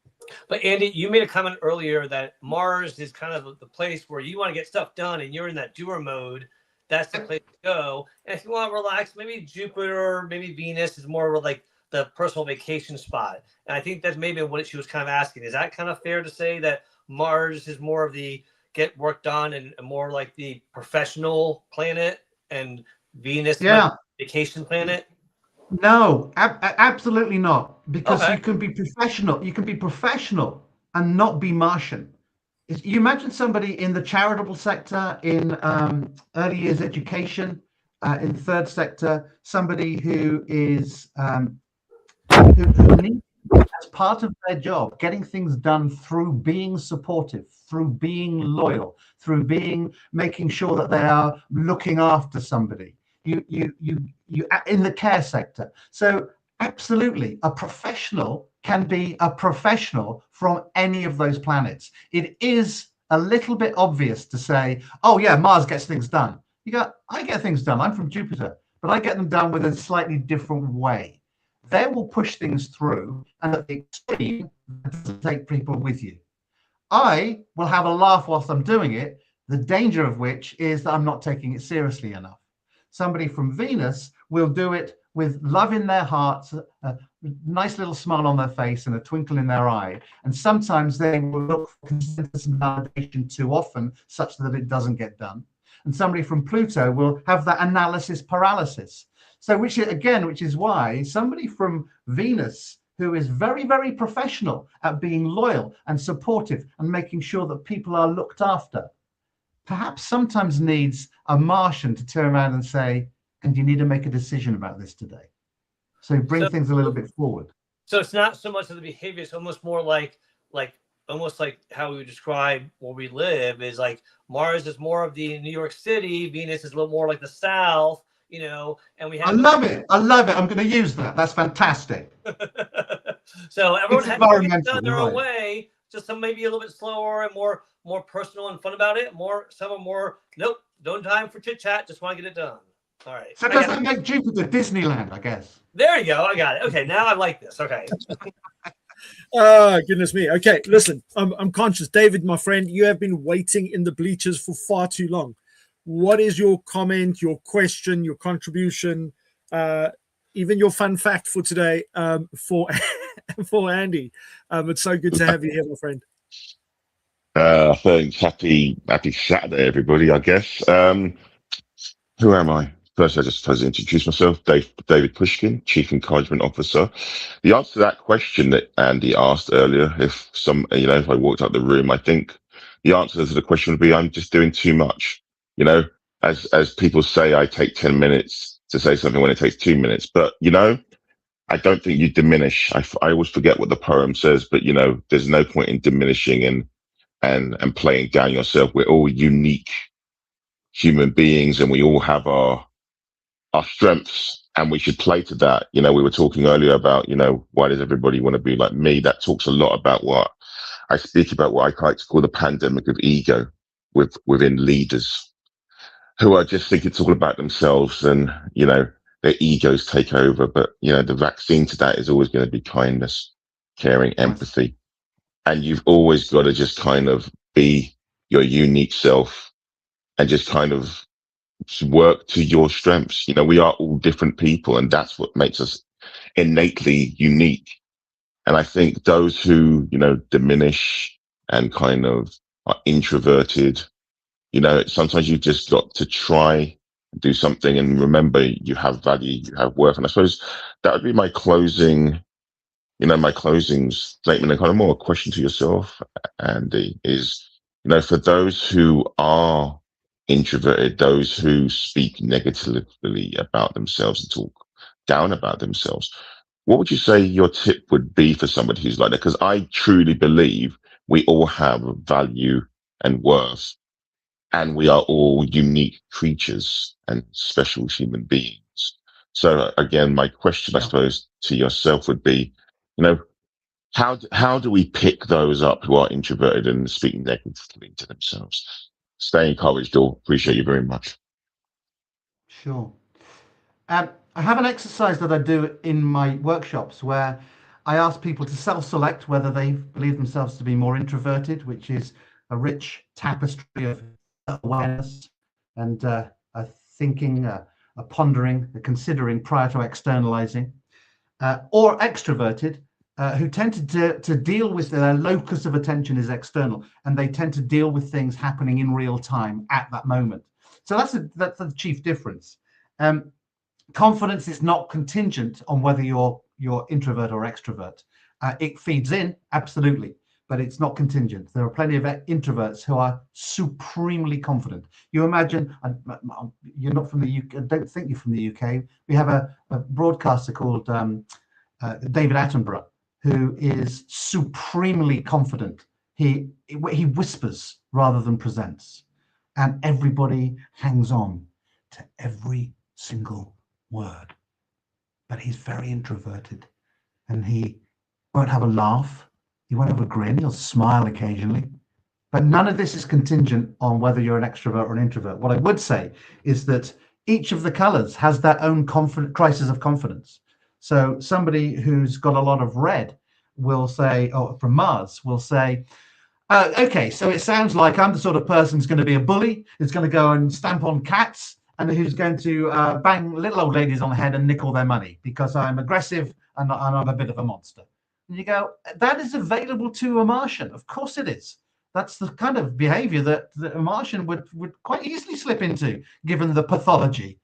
But Andy, you made a comment earlier that Mars is kind of the place where you want to get stuff done and you're in that doer mode. That's the place to go. And if you want to relax, maybe Jupiter, maybe Venus is more like the personal vacation spot. And I think that's maybe what she was kind of asking. Is that kind of fair to say that Mars is more of the get work done and more like the professional planet, and Venus Yeah, vacation planet? no, absolutely not. Because Okay. you can be professional. You can be professional and not be Martian. You imagine somebody in the charitable sector, in early years education, in third sector, somebody who is who needs, as part of their job, getting things done through being supportive, through being loyal, through making sure that they are looking after somebody. You in the care sector. So absolutely, a professional can be a professional from any of those planets. It is a little bit obvious to say, oh yeah, Mars gets things done. You go, I get things done. I'm from Jupiter, but I get them done with a slightly different way. They will push things through, and at the extreme, that doesn't take people with you. I will have a laugh whilst I'm doing it, the danger of which is that I'm not taking it seriously enough. Somebody from Venus will do it with love in their hearts, a nice little smile on their face and a twinkle in their eye. And sometimes they will look for consensus and validation too often, such that it doesn't get done. And somebody from Pluto will have that analysis paralysis. So which is why somebody from Venus, who is very, very professional at being loyal and supportive and making sure that people are looked after, perhaps sometimes needs a Martian to turn around and say, and you need to make a decision about this today. So bring things a little bit forward. So it's not so much of the behavior, it's almost more like almost like how we would describe where we live is like Mars is more of the New York City, Venus is a little more like the South, and we have. I love it. I'm going to use that. That's fantastic. So everyone It's has environmental, done their right. own way, just some maybe a little bit slower and more personal and fun about it. Some are more, nope, no time for chit chat, just want to get it done. All right. So does that make Jupiter Disneyland, I guess? There you go. I got it. Okay, now I like this. Okay. Oh, goodness me. Okay, listen, I'm conscious. David, my friend, you have been waiting in the bleachers for far too long. What is your comment, your question, your contribution, even your fun fact for today for Andy? It's so good to have you here, my friend. Thanks. Happy Saturday, everybody, I guess. Who am I? First, I just supposed to introduce myself, David Pushkin, Chief Encouragement Officer. The answer to that question that Andy asked earlier, if I walked out the room, I think the answer to the question would be, I'm just doing too much. As people say, I take 10 minutes to say something when it takes 2 minutes. But, I don't think you diminish. I always forget what the poem says, but, there's no point in diminishing and playing down yourself. We're all unique human beings, and we all have our strengths, and we should play to that. We were talking earlier about, why does everybody want to be like me? That talks a lot about what I speak about, what I like to call the pandemic of ego within leaders who are just think it's all about themselves, and, their egos take over. But, the vaccine to that is always going to be kindness, caring, empathy. And you've always got to just kind of be your unique self and just kind of work to your strengths. We are all different people, and that's what makes us innately unique. And I think those who, diminish and kind of are introverted, sometimes you've just got to try do something and remember you have value, you have worth. And I suppose that would be my closing statement, and kind of more a question to yourself, Andy, is, for those who are introverted, those who speak negatively about themselves and talk down about themselves, what would you say your tip would be for somebody who's like that? Because I truly believe we all have value and worth, and we are all unique creatures and special human beings. So again, my question, I suppose, to yourself would be, you know, how do we pick those up who are introverted and speaking negatively to themselves? Stay encouraged, all. Appreciate you very much. Sure. I have an exercise that I do in my workshops where I ask people to self-select whether they believe themselves to be more introverted, which is a rich tapestry of awareness and a thinking, a pondering, a considering prior to externalizing, or extroverted, who tend to deal with their locus of attention is external, and they tend to deal with things happening in real time at that moment. So that's the chief difference. Confidence is not contingent on whether you're introvert or extrovert. It feeds in, absolutely, but it's not contingent. There are plenty of introverts who are supremely confident. You imagine, you're not from the UK, I don't think you're from the UK. We have a broadcaster called David Attenborough, who is supremely confident. He whispers rather than presents, and everybody hangs on to every single word. But he's very introverted, and he won't have a laugh, he won't have a grin, he'll smile occasionally. But none of this is contingent on whether you're an extrovert or an introvert. What I would say is that each of the colors has their own crisis of confidence. So somebody who's got a lot of red will say, or from Mars will say, okay, so it sounds like I'm the sort of person who's going to be a bully, who's going to go and stamp on cats, and who's going to bang little old ladies on the head and nick all their money because I'm aggressive and I'm a bit of a monster. And you go, that is available to a Martian. Of course it is. That's the kind of behavior that a Martian would quite easily slip into, given the pathology.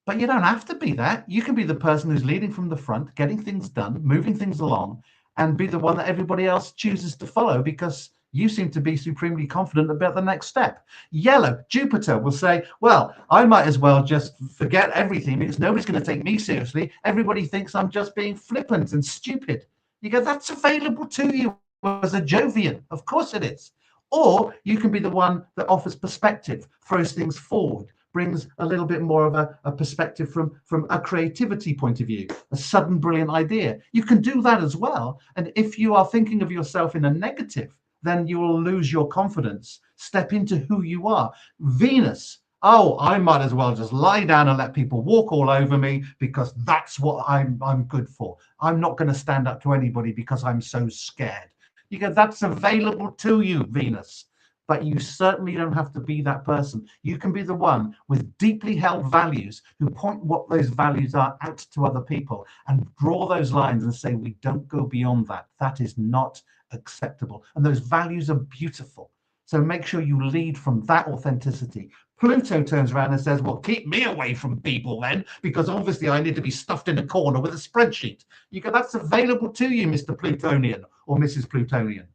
But you don't have to be that. You can be the person who's leading from the front, getting things done, moving things along, and be the one that everybody else chooses to follow because you seem to be supremely confident about the next step. Yellow, Jupiter will say, well, I might as well just forget everything because nobody's going to take me seriously. Everybody thinks I'm just being flippant and stupid. You go, that's available to you as a Jovian. Of course it is. Or you can be the one that offers perspective, throws things forward, brings a little bit more of a perspective from a creativity point of view, a sudden brilliant idea. You can do that as well. And if you are thinking of yourself in a negative, then you will lose your confidence. Step into who you are. Venus, oh, I might as well just lie down and let people walk all over me because that's what I'm good for. I'm not going to stand up to anybody because I'm so scared. You go, that's available to you, Venus. But you certainly don't have to be that person. You can be the one with deeply held values who point what those values are out to other people and draw those lines and say, we don't go beyond that. That is not acceptable. And those values are beautiful. So make sure you lead from that authenticity. Pluto turns around and says, well, keep me away from people then, because obviously I need to be stuffed in a corner with a spreadsheet. You go, that's available to you, Mr. Plutonian or Mrs. Plutonian.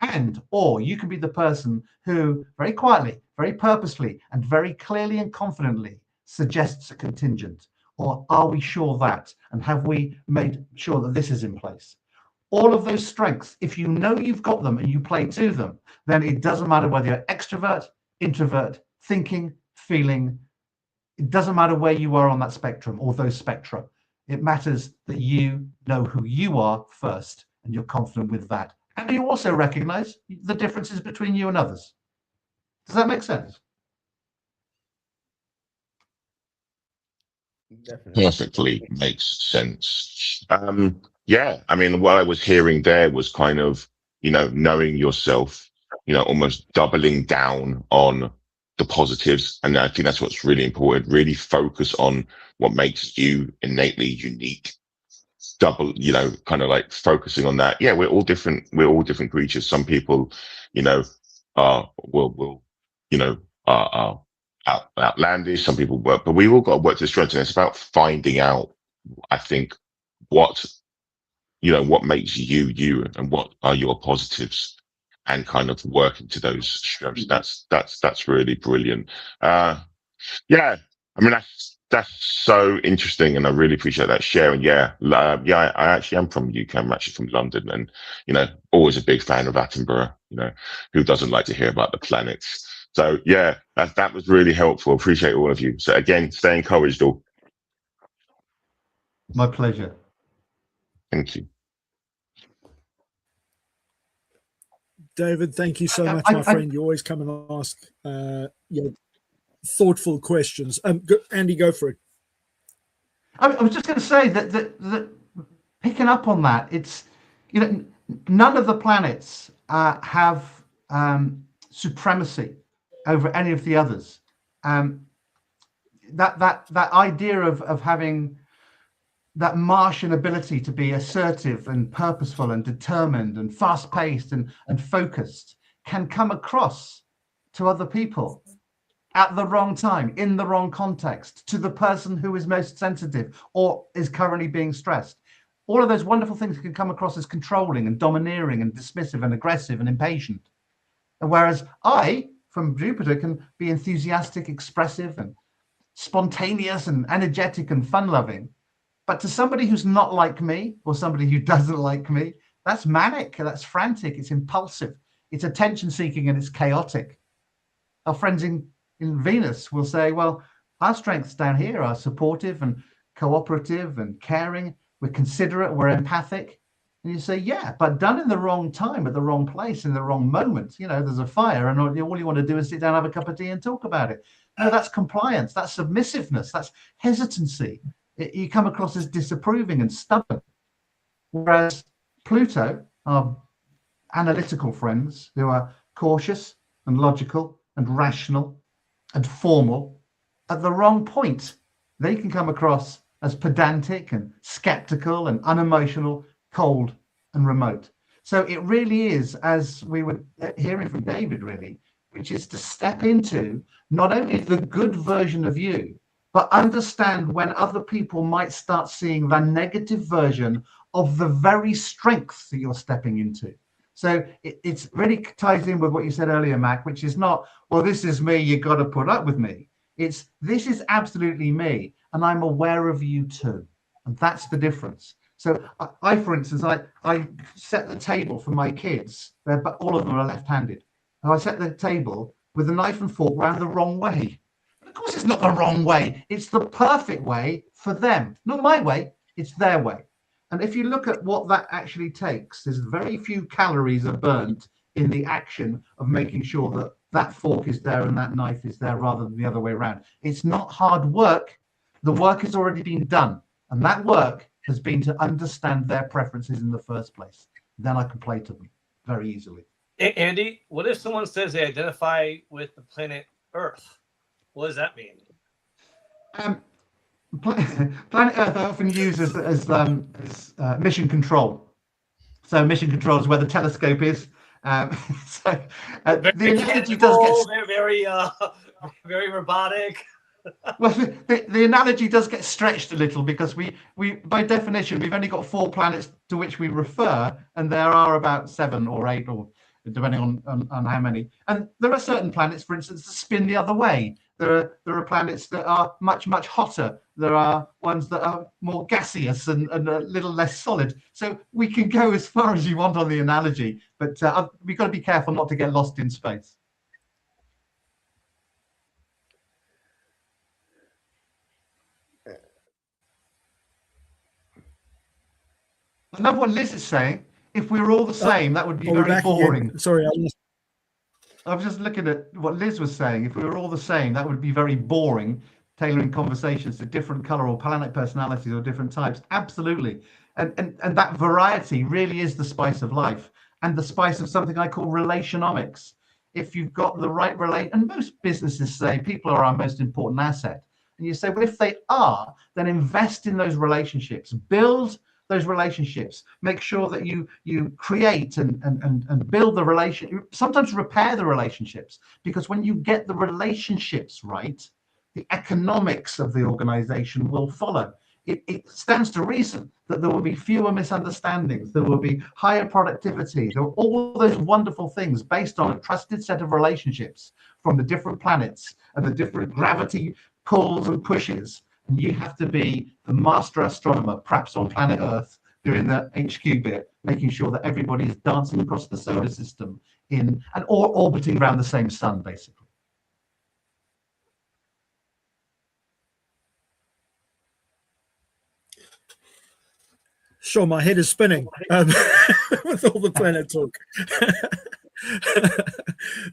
And, or you can be the person who very quietly, very purposely, and very clearly and confidently suggests a contingent. Or are we sure that? And have we made sure that this is in place? All of those strengths, if you know you've got them and you play to them, then it doesn't matter whether you're extrovert, introvert, thinking, feeling. It doesn't matter where you are on that spectrum or those spectra. It matters that you know who you are first and you're confident with that. And you also recognize the differences between you and others. Does that make sense? Definitely. Perfectly makes sense. Yeah, I mean, what I was hearing there was kind of, knowing yourself, almost doubling down on the positives. And I think that's what's really important. Really focus on what makes you innately unique. Kind of like focusing on that. Yeah, we're all different. We're all different creatures. Some people, are outlandish. Some people work, but we all got to work to strength. And it's about finding out, I think, what makes you and what are your positives, and kind of working to those strengths. That's really brilliant. Yeah, I mean, that's so interesting, and I really appreciate that sharing. I actually am from the UK. I'm actually from London, and always a big fan of Attenborough. Who doesn't like to hear about the planets? So yeah, that was really helpful. Appreciate all of you. So again, stay encouraged all. My pleasure. Thank you. David, thank you so much, I- my friend. You always come and ask thoughtful questions. Andy, go for it. I was just going to say that picking up on that, it's, you know, none of the planets have supremacy over any of the others. That idea of having that Martian ability to be assertive and purposeful and determined and fast-paced and focused can come across to other people at the wrong time, in the wrong context, to the person who is most sensitive or is currently being stressed. All of those wonderful things can come across as controlling and domineering and dismissive and aggressive and impatient. And whereas I, from Jupiter, can be enthusiastic, expressive and spontaneous and energetic and fun-loving. But to somebody who's not like me, or somebody who doesn't like me, that's manic, that's frantic, it's impulsive, it's attention-seeking, and it's chaotic. Our friends in Venus will say, well, our strengths down here are supportive and cooperative and caring, we're considerate, we're empathic. And you say, yeah, but done in the wrong time, at the wrong place, in the wrong moment. You know, there's a fire and all you want to do is sit down, have a cup of tea and talk about it. No, that's compliance, that's submissiveness, that's hesitancy. You come across as disapproving and stubborn. Whereas Pluto, our analytical friends who are cautious and logical and rational and formal, at the wrong point, they can come across as pedantic and skeptical and unemotional, cold and remote. So it really is, as we were hearing from David, really, which is to step into not only the good version of you, but understand when other people might start seeing the negative version of the very strength that you're stepping into. So it's really ties in with what you said earlier, Mac, which is not, well, this is me, you got to put up with me. It's, this is absolutely me, and I'm aware of you too. And that's the difference. So I for instance, I set the table for my kids, but all of them are left-handed. And I set the table with a knife and fork round the wrong way. Of course, it's not the wrong way. It's the perfect way for them. Not my way, it's their way. And if you look at what that actually takes, there's very few calories are burnt in the action of making sure that that fork is there and that knife is there rather than the other way around. It's not hard work. The work has already been done. And that work has been to understand their preferences in the first place. Then I can play to them very easily. Andy, what if someone says they identify with the planet Earth? What does that mean? Planet Earth I often use as mission control. So mission control is where the telescope is. The analogy does get very robotic. Well, the analogy does get stretched a little because we by definition we've only got 4 planets to which we refer, and there are about 7 or 8, or depending on how many. And there are certain planets, for instance, that spin the other way. There are planets that are much hotter. There are ones that are more gaseous and a little less solid. So we can go as far as you want on the analogy, but we've got to be careful not to get lost in space. I love what Liz is saying. If we were all the same, that would be very boring. Again. Sorry, I was just looking at what Liz was saying. If we were all the same, that would be very boring, tailoring conversations to different color or planet personalities or different types. Absolutely. And that variety really is the spice of life and the spice of something I call relationomics. If you've got the right and most businesses say people are our most important asset. And you say, well, if they are, then invest in those relationships, build those relationships, make sure that you create and build the relationship, sometimes repair the relationships, because when you get the relationships right, the economics of the organization will follow. It stands to reason that there will be fewer misunderstandings, there will be higher productivity, there are all those wonderful things based on a trusted set of relationships from the different planets and the different gravity pulls and pushes. And you have to be the master astronomer, perhaps on planet Earth, doing the HQ bit, making sure that everybody is dancing across the solar system or orbiting around the same sun, basically. Sure, my head is spinning with all the planet talk.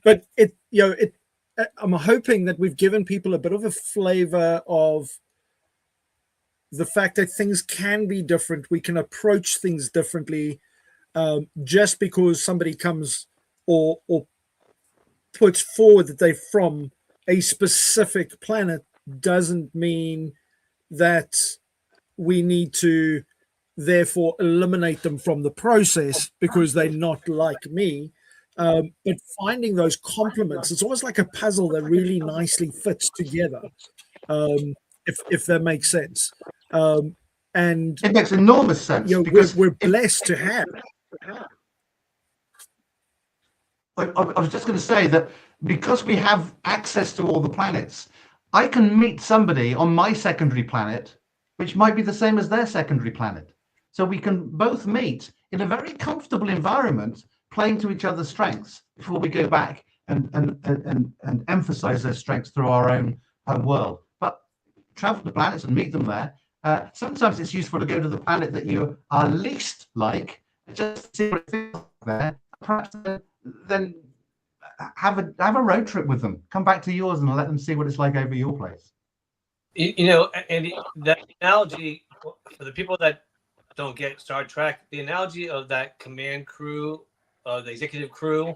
But I'm hoping that we've given people a bit of a flavor of the fact that things can be different. We can approach things differently. Just because somebody comes or puts forward that they're from a specific planet doesn't mean that we need to therefore eliminate them from the process because they're not like me. But finding those complements, it's almost like a puzzle that really nicely fits together, if that makes sense. And it makes enormous sense, because we're blessed to have. I was just going to say that because we have access to all the planets, I can meet somebody on my secondary planet, which might be the same as their secondary planet. So we can both meet in a very comfortable environment, playing to each other's strengths before we go back and emphasize those strengths through our own world. But travel to planets and meet them there. Sometimes it's useful to go to the planet that you are least like, just see what it feels like there. Perhaps then have a road trip with them. Come back to yours and let them see what it's like over your place. And that analogy for the people that don't get Star Trek, the analogy of that command crew, the executive crew,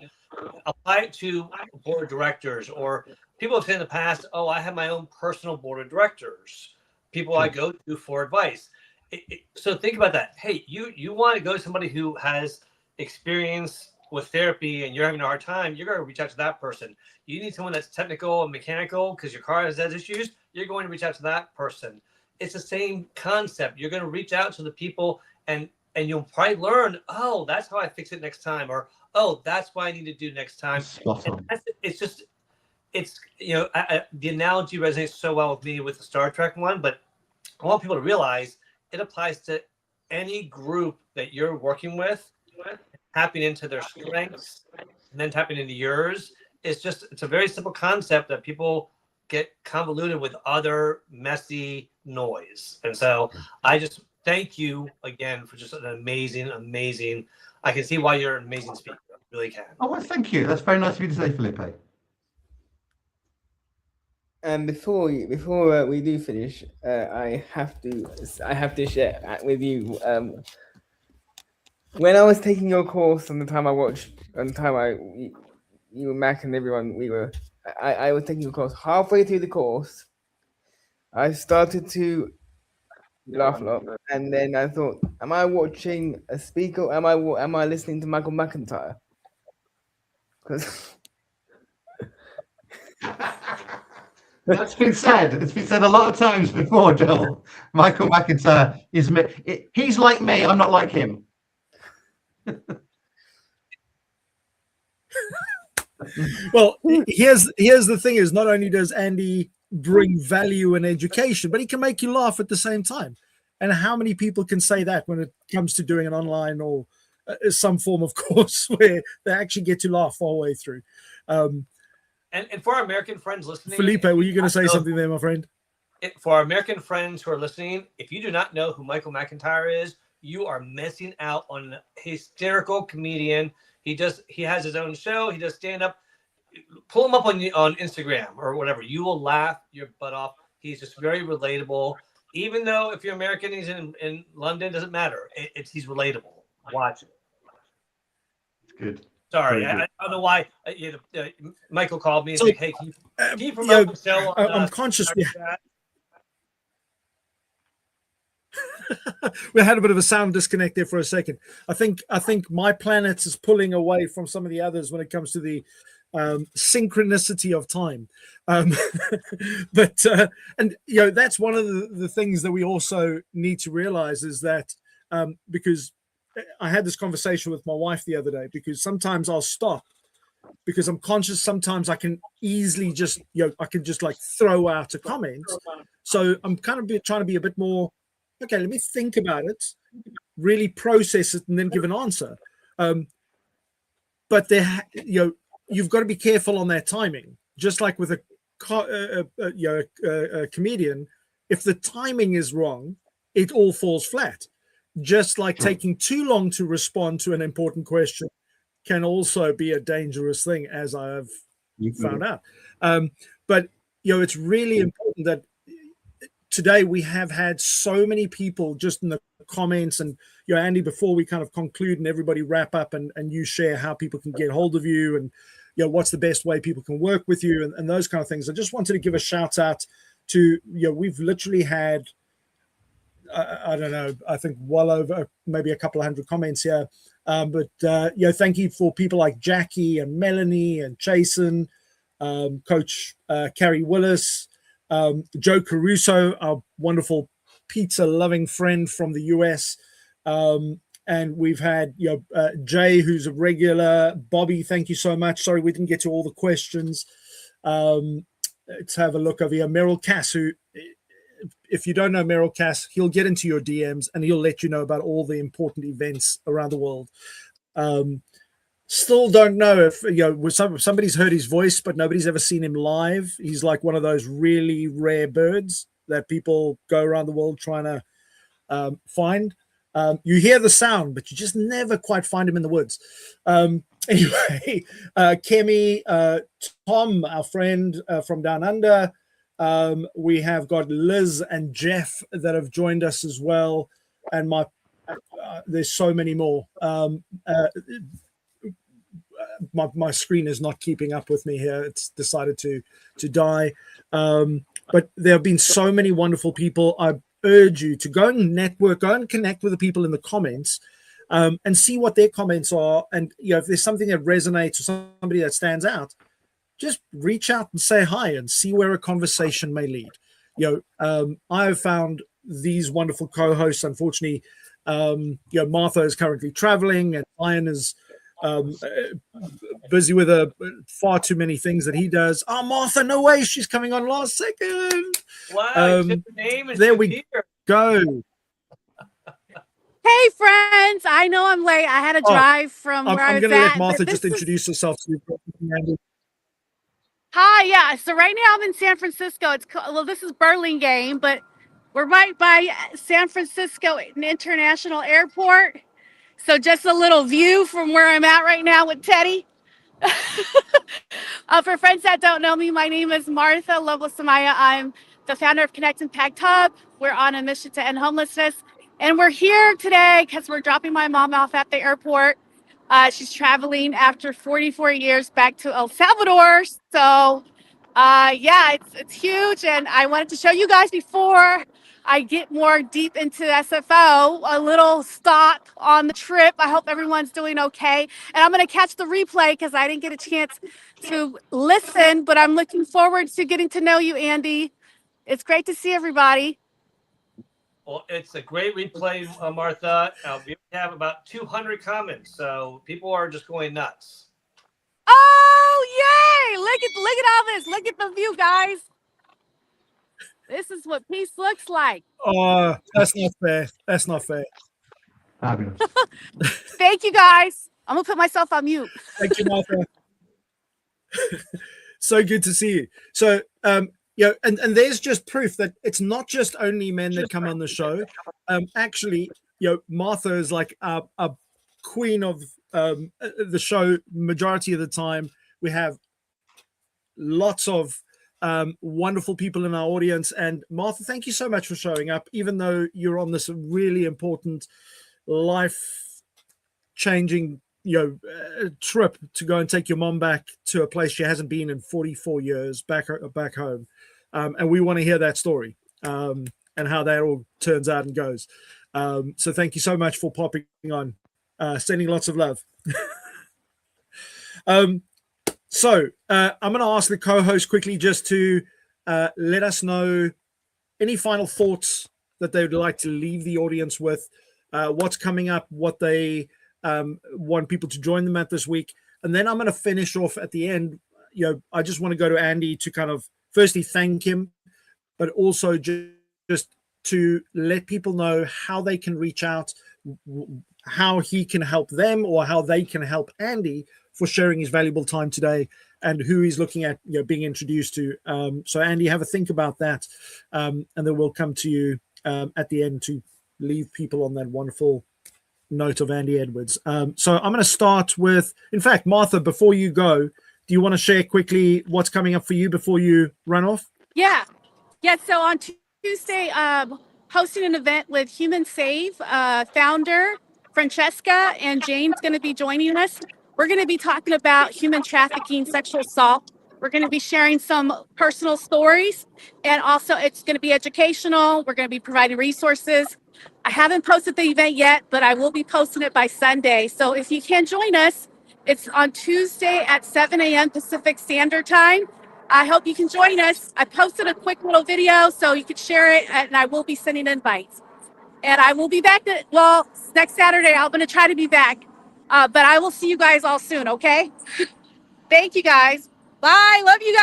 apply it to board of directors, or people have said in the past, "Oh, I have my own personal board of directors, people I go to for advice." So think about that. Hey, you want to go to somebody who has experience with therapy and you're having a hard time, you're going to reach out to that person. You need someone that's technical and mechanical because your car has issues, you're going to reach out to that person. It's the same concept. You're going to reach out to the people and you'll probably learn, oh, that's how I fix it next time, or oh, that's what I need to do next time. It's the analogy resonates so well with me with the Star Trek one, but I want people to realize it applies to any group that you're working with, tapping into their strengths and then tapping into yours. It's a very simple concept that people get convoluted with other messy noise. And so I just thank you again for just an amazing, I can see why you're an amazing speaker. I really can. Oh, well, thank you. That's very nice of you to say, Felipe. And before we do finish, I have to share with you. When I was taking your course, and the time you, Mac, and everyone, I was taking your course. Halfway through the course, I started to laugh a lot, and then I thought, "Am I watching a speaker? Am I listening to Michael McIntyre?" Because that's been said. It's been said a lot of times before, Joel. Michael McIntyre he's like me. I'm not like him. Well, here's the thing: is not only does Andy bring value and education, but he can make you laugh at the same time. And how many people can say that when it comes to doing an online or some form of course where they actually get to laugh all the way through? And for our American friends listening, Felipe, were you going to say something there, my friend? For our American friends who are listening, if you do not know who Michael McIntyre is, you are missing out on a hysterical comedian. He has his own show. He does stand up. Pull him up on Instagram or whatever. You will laugh your butt off. He's just very relatable. Even though if you're American, he's in London, doesn't matter. He's relatable. Watch it. It's good. Sorry, I don't know why. Michael called me and said, "Hey, can you promote the show?" I'm conscious. We had a bit of a sound disconnect there for a second. I think my planet is pulling away from some of the others when it comes to the synchronicity of time. But that's one of the things that we also need to realize is that because I had this conversation with my wife the other day, because sometimes I'll stop because I'm conscious. Sometimes I can easily just I can just like throw out a comment. So I'm kind of trying to be a bit more. Okay, let me think about it, really process it, and then give an answer. But you've got to be careful on that timing. Just like with a comedian, if the timing is wrong, it all falls flat. just like taking too long to respond to an important question can also be a dangerous thing, as I have found out. But it's really important that today we have had so many people just in the comments, and Andy, before we kind of conclude and everybody wrap up and you share how people can get hold of you and what's the best way people can work with you and those kind of things. I just wanted to give a shout out to we've literally had I don't know, I think well over maybe a couple of hundred comments here. But thank you for people like Jackie and Melanie and Jason, Coach Carrie Willis, Joe Caruso, our wonderful pizza loving friend from the US. And we've had Jay, who's a regular. Bobby, thank you so much. Sorry we didn't get to all the questions. Let's have a look over here. Merrill Cass, who, if you don't know Merrill Cass, he'll get into your DMs and he'll let you know about all the important events around the world. Still don't know if somebody's heard his voice, but nobody's ever seen him live. He's like one of those really rare birds that people go around the world trying to find. You hear the sound, but you just never quite find him in the woods. Anyway, Kemi, Tom, our friend from Down Under. We have got Liz and Jeff that have joined us as well. And there's so many more. My screen is not keeping up with me here. It's decided to die. But there have been so many wonderful people. I urge you to go and network, go and connect with the people in the comments, and see what their comments are. And if there's something that resonates or somebody that stands out, just reach out and say hi and see where a conversation may lead. I have found these wonderful co-hosts. Unfortunately, Martha is currently traveling and Ian is busy with far too many things that he does. Oh, Martha, no way, she's coming on last second. Wow, the name is there we go. Hey, friends. I know I'm late. I had to drive from where I was at. I'm going to let Martha just introduce herself. Hi, yeah. So right now I'm in San Francisco. This is Burlingame, but we're right by San Francisco International Airport. So just a little view from where I'm at right now with Teddy. For friends that don't know me, my name is Martha Lobo-Samaya. I'm the founder of Connect Impact Hub. We're on a mission to end homelessness. And we're here today because we're dropping my mom off at the airport. She's traveling after 44 years back to El Salvador. So, it's huge. And I wanted to show you guys before I get more deep into SFO, a little stop on the trip. I hope everyone's doing okay. And I'm going to catch the replay because I didn't get a chance to listen, but I'm looking forward to getting to know you, Andy. It's great to see everybody. Well, it's a great replay, Martha. We have about 200 comments, so people are just going nuts. Oh, yay! Look at all this. Look at the view, guys. This is what peace looks like. Oh, that's not fair. That's not fair. Fabulous. Thank you, guys. I'm going to put myself on mute. Thank you, Martha. So good to see you. So, and there's just proof that it's not just only men that come on the show. Actually, Martha is like a queen of the show. Majority of the time, we have lots of wonderful people in our audience. And Martha, thank you so much for showing up, even though you're on this really important life-changing trip to go and take your mom back to a place she hasn't been in 44 years, back home. And we want to hear that story and how that all turns out and goes. So thank you so much for popping on, sending lots of love. So I'm going to ask the co-host quickly just to let us know any final thoughts that they would like to leave the audience with, what's coming up, what they want people to join them at this week. And then I'm going to finish off at the end. I just want to go to Andy to kind of firstly thank him, but also just to let people know how they can reach out, how he can help them, or how they can help Andy for sharing his valuable time today, and who he's looking at being introduced to. So Andy, have a think about that, and then we'll come to you at the end to leave people on that wonderful note of Andy Edwards. So I'm going to start with, in fact, Martha, before you go, do you want to share quickly what's coming up for you before you run off? Yeah. Yeah. So on Tuesday, hosting an event with Human Save founder Francesca and Jane's going to be joining us. We're going to be talking about human trafficking, sexual assault. We're going to be sharing some personal stories, and also it's going to be educational. We're going to be providing resources. I haven't posted the event yet, but I will be posting it by Sunday. So if you can join us, it's on Tuesday at 7 a.m. Pacific Standard Time. I hope you can join us. I posted a quick little video so you can share it, and I will be sending invites. And I will be back, next Saturday. I'm going to try to be back. But I will see you guys all soon, okay? Thank you, guys. Bye. Love you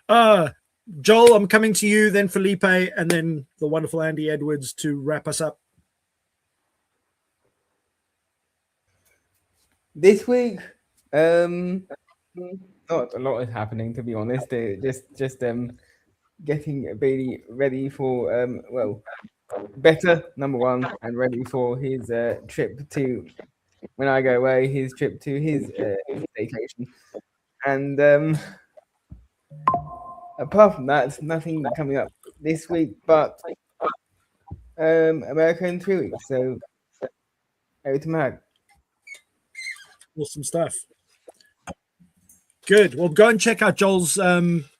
guys. Joel, I'm coming to you, then Felipe, and then the wonderful Andy Edwards to wrap us up. This week, not a lot is happening, to be honest. Just getting Bailey ready for better, number one, and ready for his trip to, when I go away, his trip to his vacation. And apart from that, nothing coming up this week, but America in 3 weeks. So over to Mag. Awesome stuff. Good. Well, go and check out Joel's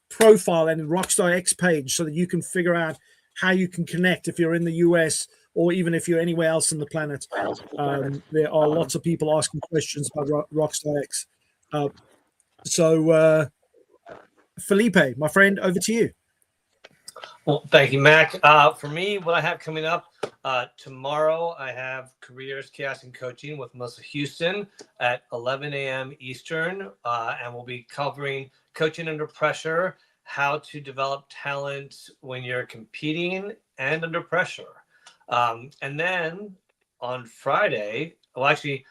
profile and Rockstar X page so that you can figure out how you can connect if you're in the US or even if you're anywhere else on the planet. There are lots of people asking questions about Rockstar X. So Felipe, my friend, over to you. Well, thank you, Mac. For me, what I have coming up tomorrow, I have Careers, Chaos, and Coaching with Melissa Houston at 11 a.m. Eastern, and we'll be covering coaching under pressure, how to develop talent when you're competing and under pressure. And then on Friday, well, actually,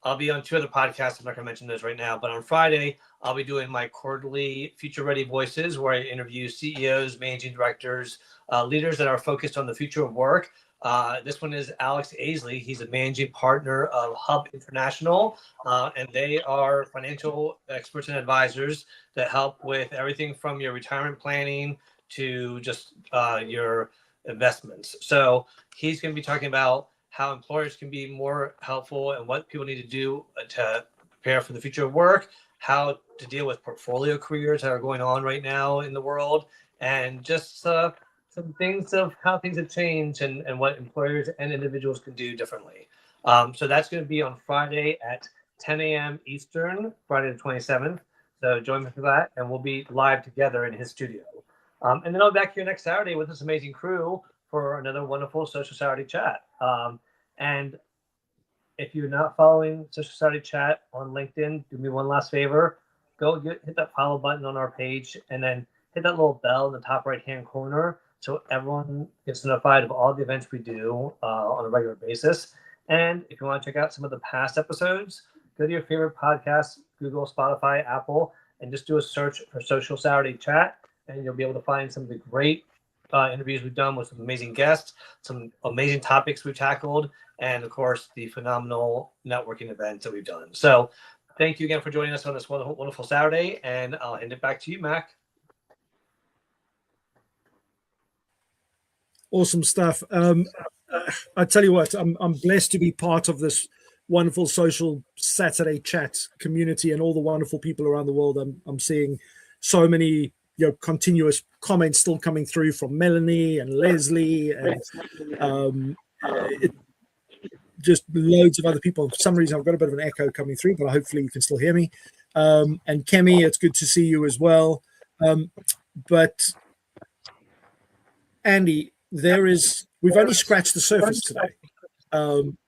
I'll be on 2 other podcasts. I'm not going to mention those right now, but on Friday, I'll be doing my quarterly Future Ready Voices, where I interview CEOs, managing directors, leaders that are focused on the future of work. This one is Alex Aisley. He's a managing partner of Hub International, and they are financial experts and advisors that help with everything from your retirement planning to just your investments. So he's going to be talking about how employers can be more helpful and what people need to do to prepare for the future of work, how to deal with portfolio careers that are going on right now in the world, and just some things of how things have changed and what employers and individuals can do differently. So that's going to be on Friday at 10 a.m. Eastern, Friday the 27th. So join me for that, and we'll be live together in his studio. And then I'll be back here next Saturday with this amazing crew for another wonderful Social Saturday Chat. And if you're not following Social Saturday Chat on LinkedIn, do me one last favor. Go hit that follow button on our page, and then hit that little bell in the top right-hand corner so everyone gets notified of all the events we do on a regular basis. And if you want to check out some of the past episodes, go to your favorite podcast, Google, Spotify, Apple, and just do a search for Social Saturday Chat, and you'll be able to find some of the great interviews we've done with some amazing guests, some amazing topics we've tackled, and of course the phenomenal networking events that we've done. So thank you again for joining us on this wonderful Saturday, and I'll hand it back to you, Mac. Awesome stuff. I tell you what, I'm blessed to be part of this wonderful Social Saturday Chat community and all the wonderful people around the world. I'm seeing so many continuous comments still coming through from Melanie and Leslie and just loads of other people. For some reason, I've got a bit of an echo coming through, but hopefully you can still hear me. And Kemi, it's good to see you as well. But Andy, we've only scratched the surface today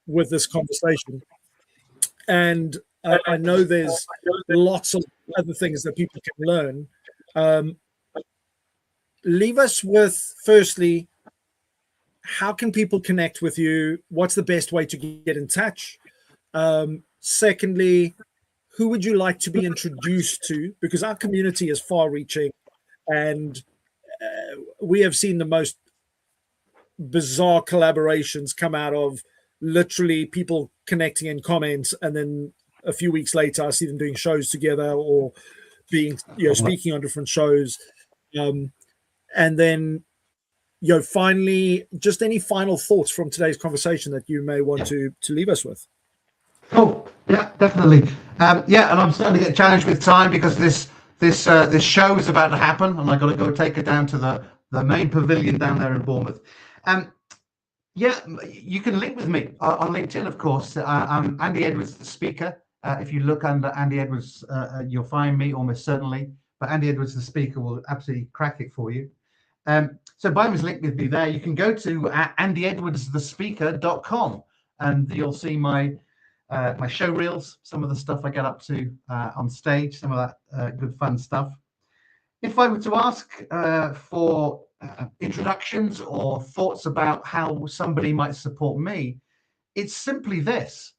with this conversation. And I know there's lots of other things that people can learn. Leave us with, firstly, how can people connect with you? What's the best way to get in touch? Secondly, who would you like to be introduced to? Because our community is far-reaching, and we have seen the most bizarre collaborations come out of literally people connecting in comments, and then a few weeks later I see them doing shows together or being, speaking on different shows. And then, finally, just any final thoughts from today's conversation that you may want to leave us with. Oh, yeah, definitely. Yeah, and I'm starting to get challenged with time because this show is about to happen, and I got to go take it down to the main pavilion down there in Bournemouth. Yeah, you can link with me on LinkedIn, of course. I'm Andy Edwards, the speaker. If you look under Andy Edwards, you'll find me almost certainly. But Andy Edwards, the speaker, will absolutely crack it for you. So by means, link with me there. You can go to andyedwardsthespeaker.com, and you'll see my show reels, some of the stuff I get up to on stage, some of that good fun stuff. If I were to ask for introductions or thoughts about how somebody might support me, it's simply this.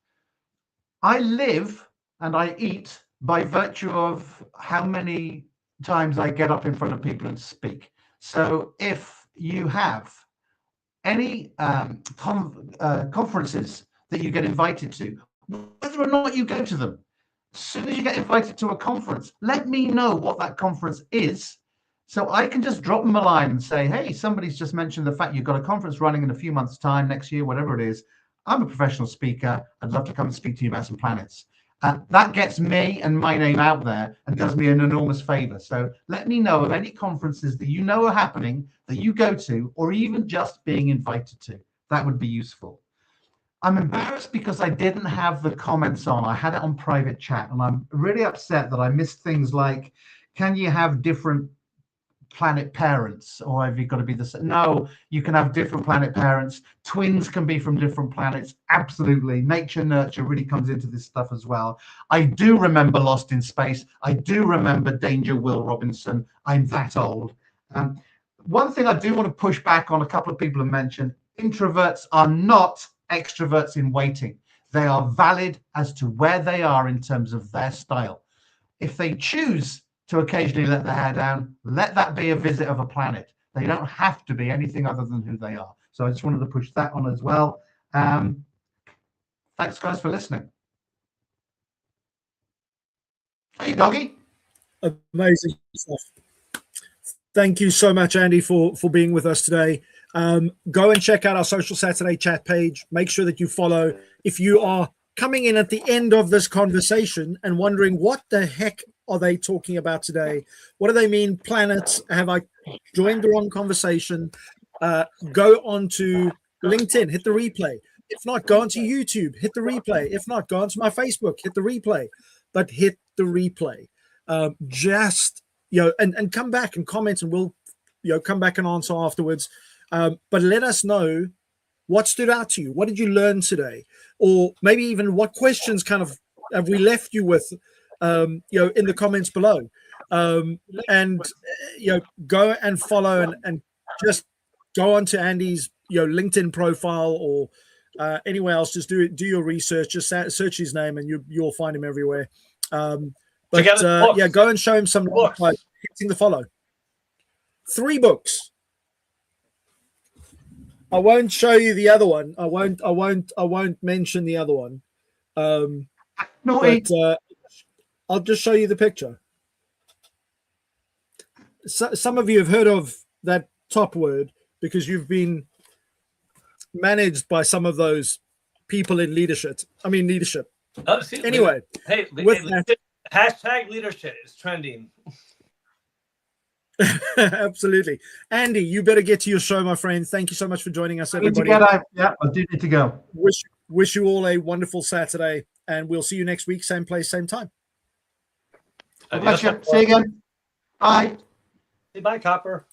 I live and I eat by virtue of how many times I get up in front of people and speak. So if you have any conferences that you get invited to, whether or not you go to them, as soon as you get invited to a conference, let me know what that conference is, so I can just drop them a line and say, hey, somebody's just mentioned the fact you've got a conference running in a few months' time, next year, whatever it is. I'm a professional speaker. I'd love to come and speak to you about some planets. That gets me and my name out there and does me an enormous favor. So let me know of any conferences that you know are happening, that you go to, or even just being invited to. That would be useful. I'm embarrassed because I didn't have the comments on. I had it on private chat, and I'm really upset that I missed things like, can you have different planet parents, or have you got to be the same? No, you can have different planet parents. Twins can be from different planets. Absolutely. Nature nurture really comes into this stuff as well. I do remember Lost in Space. I do remember Danger Will Robinson. I'm that old. One thing I do want to push back on, a couple of people have mentioned, introverts are not extroverts in waiting. They are valid as to where they are in terms of their style. If they choose to occasionally let their hair down, let that be a visit of a planet. They don't have to be anything other than who they are. So I just wanted to push that on as well. Thanks, guys, for listening. Hey, doggy. Amazing stuff. Thank you so much, Andy, for being with us today. Go and check out our Social Saturday chat page. Make sure that you follow. If you are coming in at the end of this conversation and wondering what the heck are they talking about today, what do they mean planets, have I joined the wrong conversation, go on to LinkedIn, hit the replay. If not, go onto YouTube, hit the replay. If not, go onto my Facebook, hit the replay. But hit the replay. And come back and comment, and we'll come back and answer afterwards. But let us know what stood out to you. What did you learn today? Or maybe even what questions kind of have we left you with, in the comments below. Go and follow and just go onto Andy's LinkedIn profile or anywhere else. Just do your research. Just search his name and you'll find him everywhere. Go and show him some love by hitting the follow. 3 books. I won't show you the other one. I won't mention the other one. I'll just show you the picture. Some of you have heard of that top word because you've been managed by some of those people in leadership. Anyway, hashtag leadership is trending. Absolutely. Andy, you better get to your show, my friend. Thank you so much for joining us, everybody. I do need to go. Wish you all a wonderful Saturday, and we'll see you next week, same place, same time. See you again. Bye. Say bye, Copper.